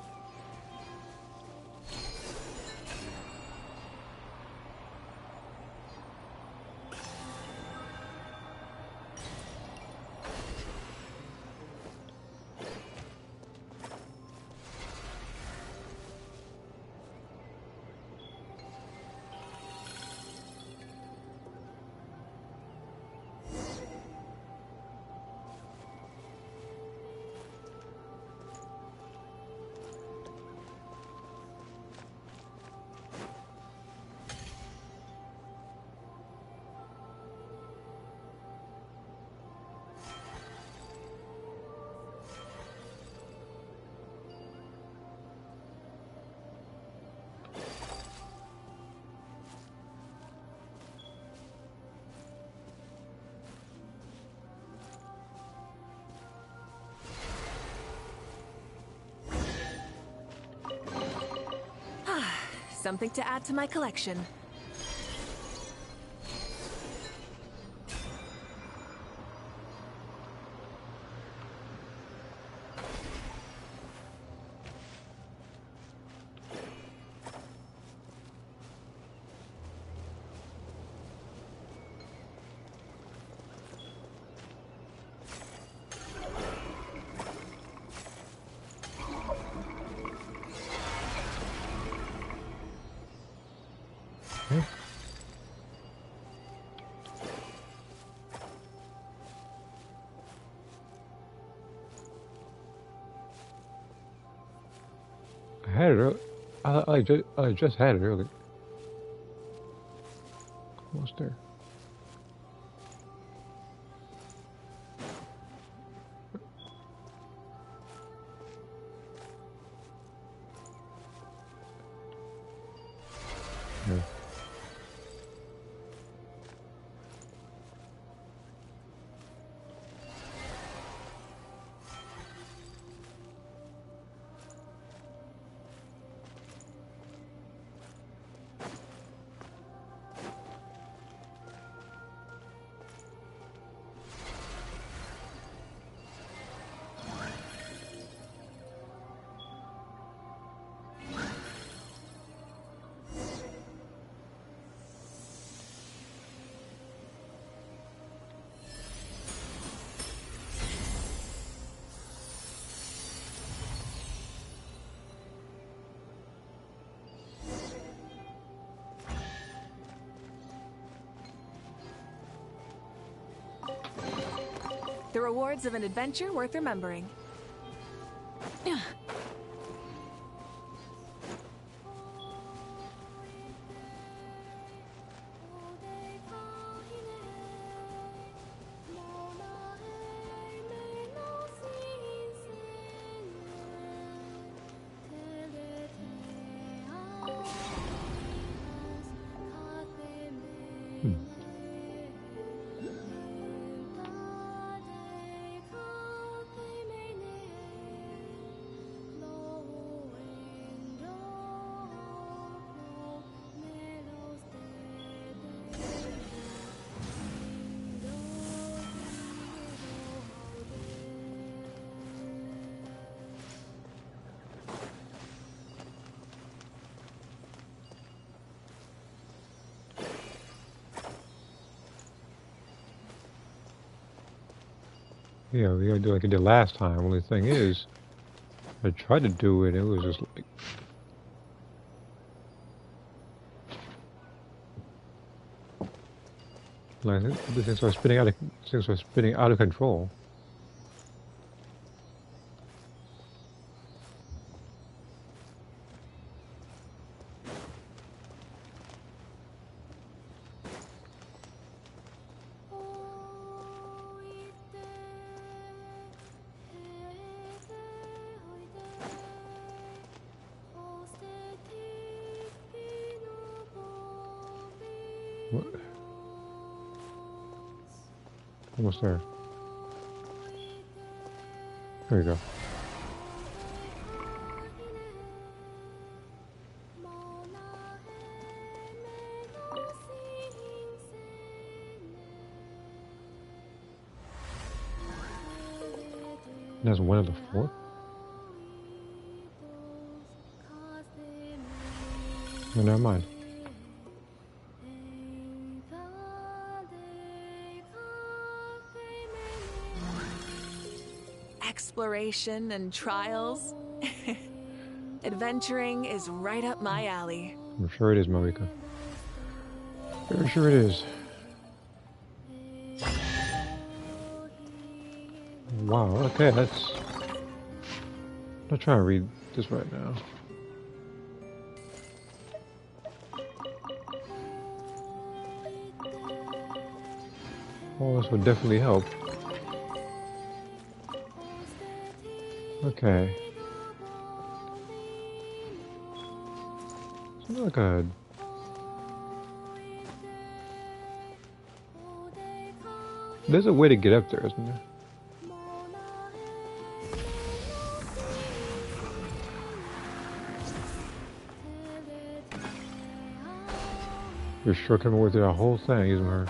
H: Something to add to my collection. I had it earlier. I just had it earlier. Almost there. Yeah. The rewards of an adventure worth remembering.
A: Yeah, we gotta do like I did last time. Only thing is, I tried to do it, it was just like the things are spinning out of control. What? Almost there. There we go. That's one of the four? Oh, never mind.
H: Exploration and trials. Adventuring is right up my alley.
A: I'm sure it is, Marika. Very sure it is. Wow, okay, that's... I'm not trying to read this right now. Oh, this would definitely help. Okay. It's not like a... There's a way to get up there, isn't there? You're sure coming with the whole thing using her.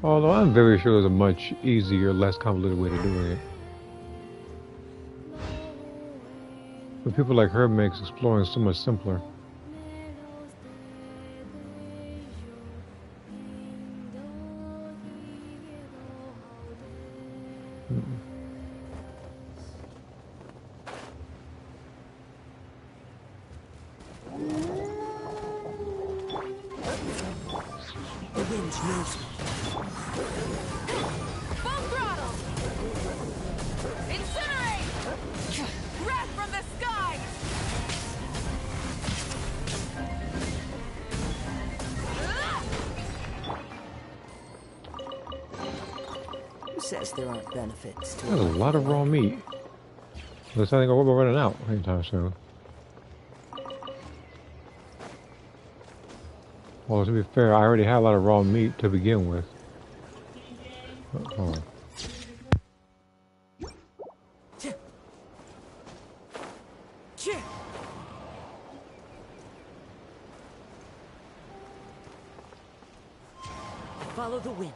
A: Although I'm very sure there's a much easier, less convoluted way to doing it. But people like her makes exploring so much simpler.
L: The wind knows me.
H: Full throttle! Incinerate! Wrath from the skies!
L: Who says there aren't benefits to
A: That's a lot of raw meat. Looks like we're running out anytime soon. Well, to be fair, I already had a lot of raw meat to begin with. Hold on.
L: follow the wind.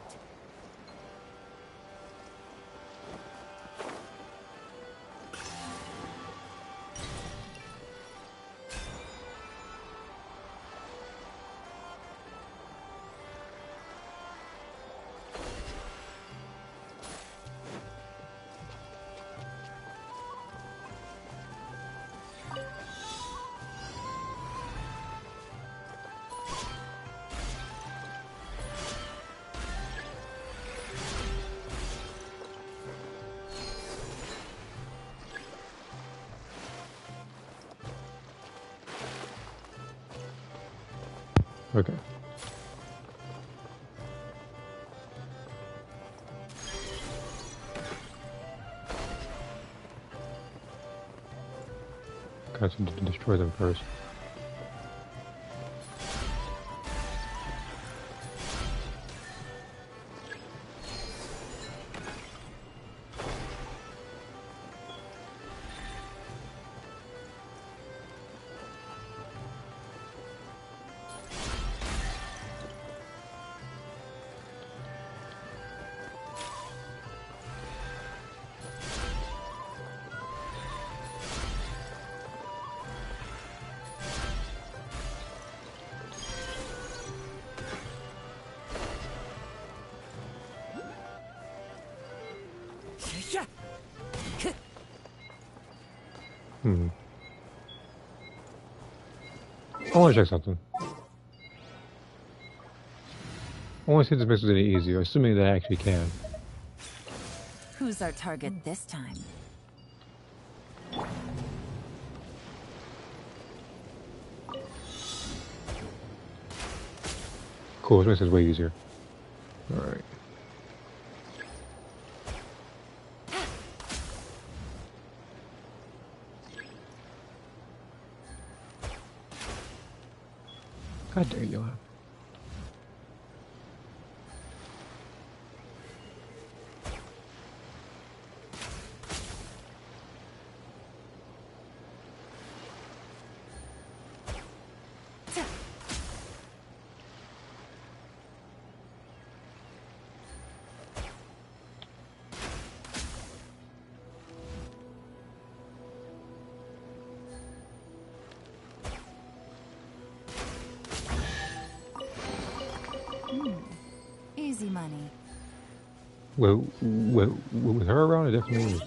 A: Okay. Got to destroy them first. I want to check something. I want to see if this makes it any easier, assuming that I actually can.
H: Who's our target this time?
A: Cool, this makes it way easier. Alright. God dang you.
H: Easy money.
A: Well, with her around, it definitely is.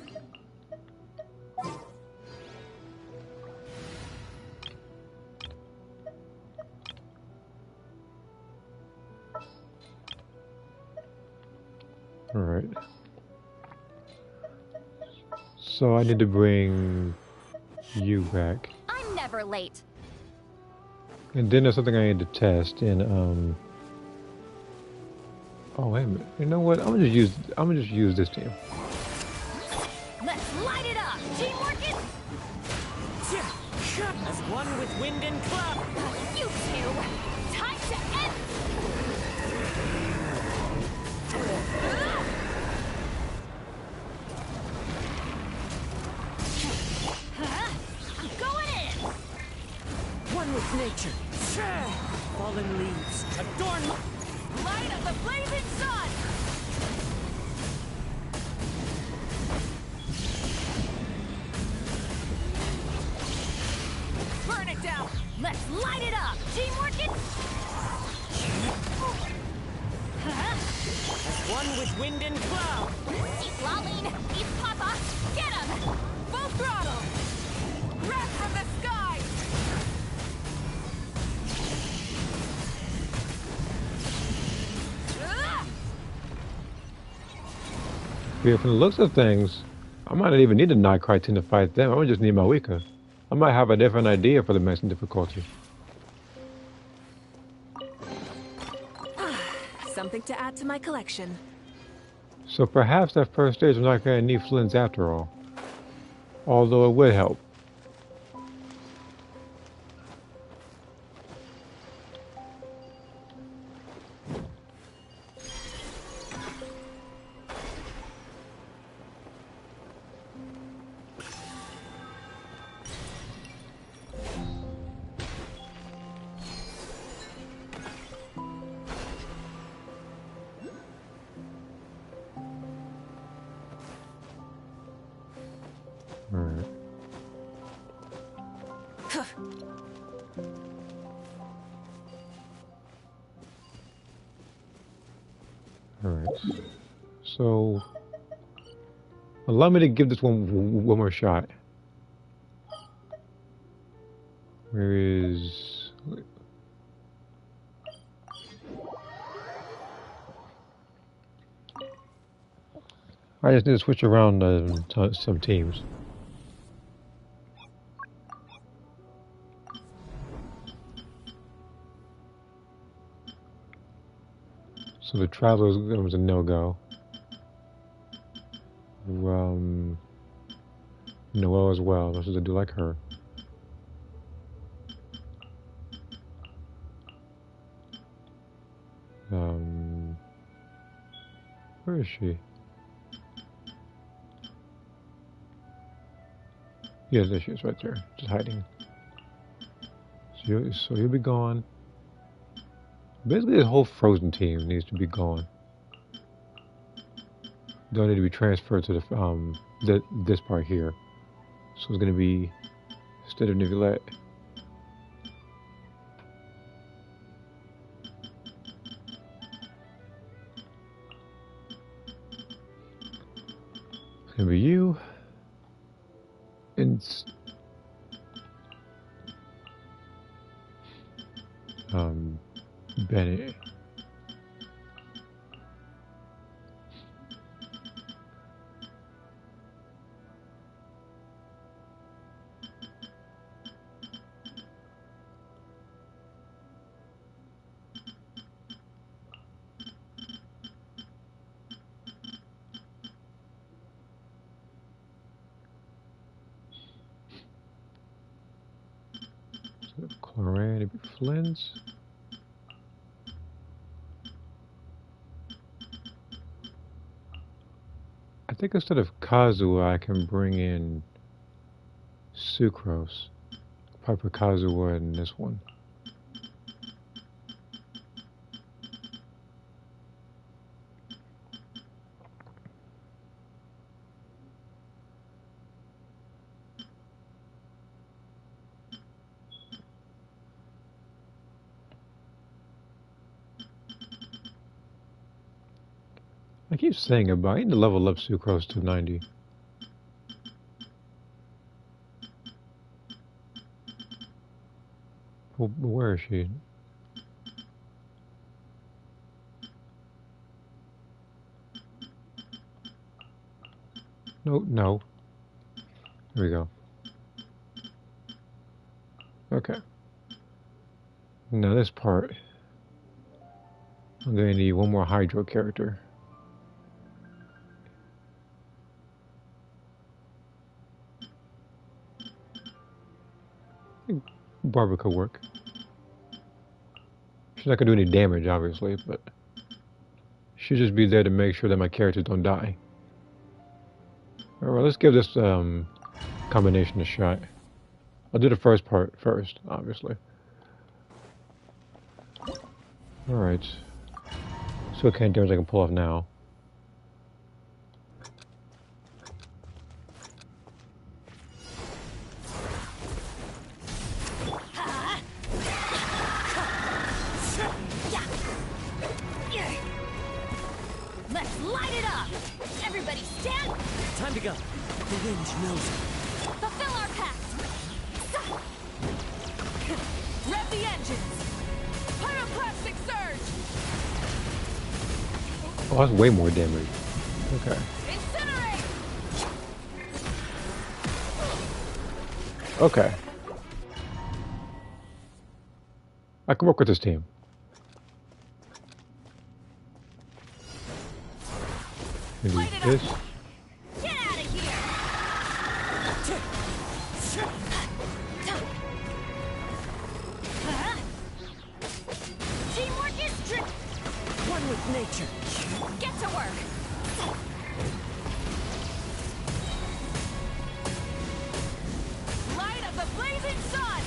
A: Alright. So I need to bring you back.
H: I'm never late.
A: And then there's something I need to test in oh wait a minute. You know what? I'm gonna just use this team.
H: Let's light it up! Teamwork is...
C: As one with wind and club.
H: You two! Time to end... I'm going in!
C: One with nature. Fallen leaves adorn my...
H: Light of the blazing sun! Burn it down! Let's light it up! Teamwork it...
C: As one with wind and cloud.
H: Keep lolling! Keep Papa! Get him! Full throttle! Breath from the sky!
A: Yeah, from the looks of things, I might not even need a Night Crichton to fight them. I would just need my Wicca. I might have a different idea for the maximum difficulty.
H: Something to add to my collection.
A: So perhaps that first stage I'm not going to need Flynn's after all. Although it would help. Alright. Alright. So allow me to give this one more shot. Where is... I just need to switch around some teams. So the Traveler was a no-go. Noelle as well. This is a do like her. Where is she? Yeah, there she is, right there, just hiding. So you'll be gone. Basically, this whole Frozen team needs to be gone. Don't need to be transferred to the this part here. So it's gonna be instead of Nicolette. It's gonna be you and Bennett. Cloran, it'd be Flynn's. I think instead of Kazuha, I can bring in Sucrose. Probably put Kazuha in this one. I keep saying it, but I need to level up Sucrose to 90. Well, where is she? No. There we go. Okay. Now this part, I'm going to need one more Hydro character. I think Barbara could work. She's not going to do any damage, obviously, but she'll just be there to make sure that my characters don't die. Alright, let's give this combination a shot. I'll do the first part first, obviously. Alright. So what kind of damage I can pull off now?
H: Let's light it up! Everybody stand!
L: Time to go. The wind knows it.
H: Fulfill our pact! Rev the engines! Pyroclastic surge!
A: Oh, that's way more damage. Okay.
H: Incinerate!
A: Okay. I can work with this team. Maybe this.
H: Get out of here! Teamwork is trick.
L: One with nature.
H: Get to work. Light of the blazing sun.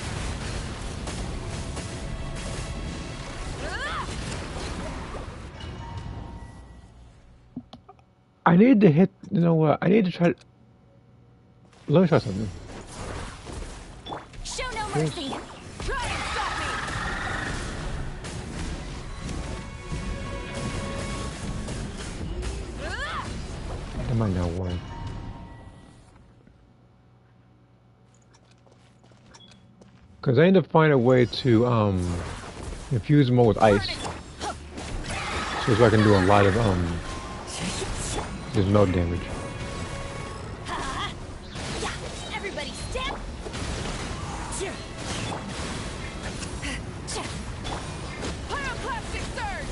A: I need to hit, you know what, I need to try. Let me try something.
H: Show no mercy. Try and stop me.
A: That might not work. Because I need to find a way to infuse them all with ice. So I can do a lot of there's no damage.
H: Everybody stand. Pyroclastic surge.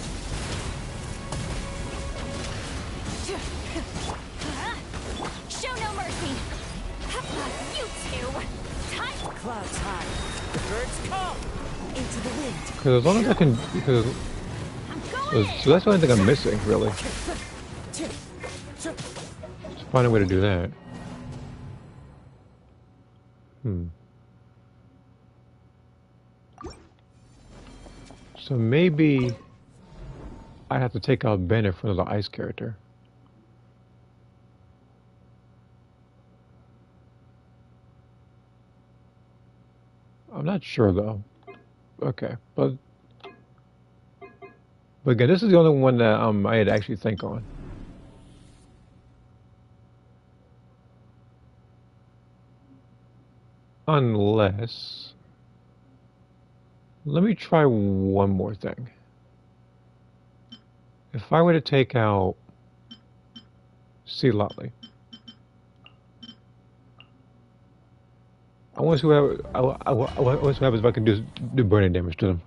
H: Show no mercy. You two. Time.
L: Clouds high. The birds come. Into the wind.
A: Because as long as I can, because so that's the only thing I'm missing, really. Let's find a way to do that. So maybe I have to take out Ben in front of the ice character. I'm not sure though. Okay, but again, this is the only one that I had to actually think on. Unless, let me try one more thing. If I were to take out C. Lotley, I want to see what happens if I can do burning damage to them.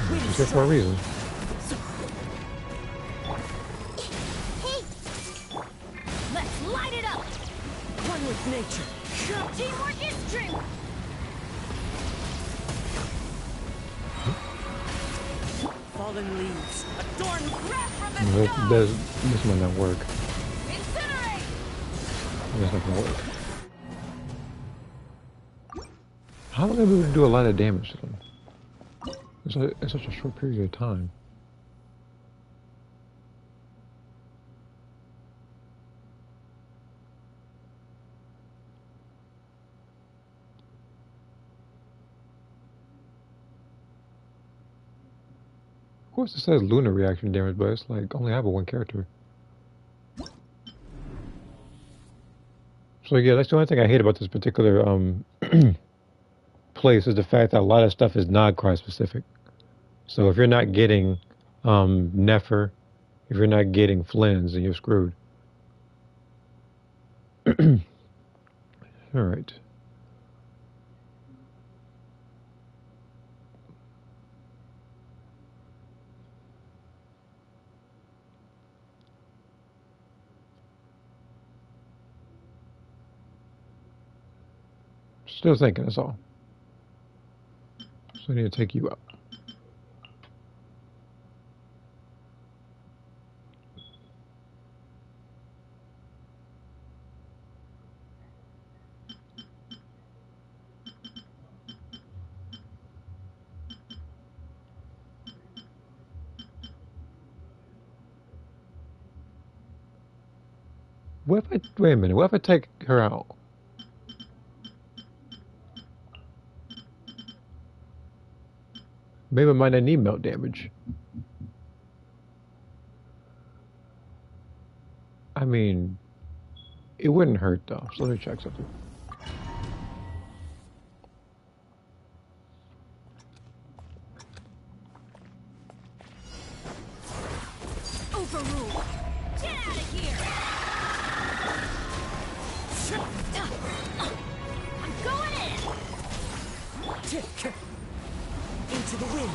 A: It's here for a reason.
H: Let's light it up.
L: One with nature.
H: Teamwork is true.
L: Fallen leaves.
H: Adorn breath from the sky.
A: This might not work.
H: Incinerate.
A: That's not gonna work. How am I able to do a lot of damage to them? In such a short period of time. Of course it says lunar reaction damage, but it's like only have one character. So yeah, that's the only thing I hate about this particular place is the fact that a lot of stuff is Nogcry specific. So if you're not getting Nefer, if you're not getting Flynn's, then you're screwed. All right. Still thinking, that's all. So I need to take you out. What if I, wait a minute, what if I take her out? Maybe I might not need melt damage. I mean, it wouldn't hurt though, so let me check something.
H: Overruled. Get out of here. I'm going in.
L: Into the wind.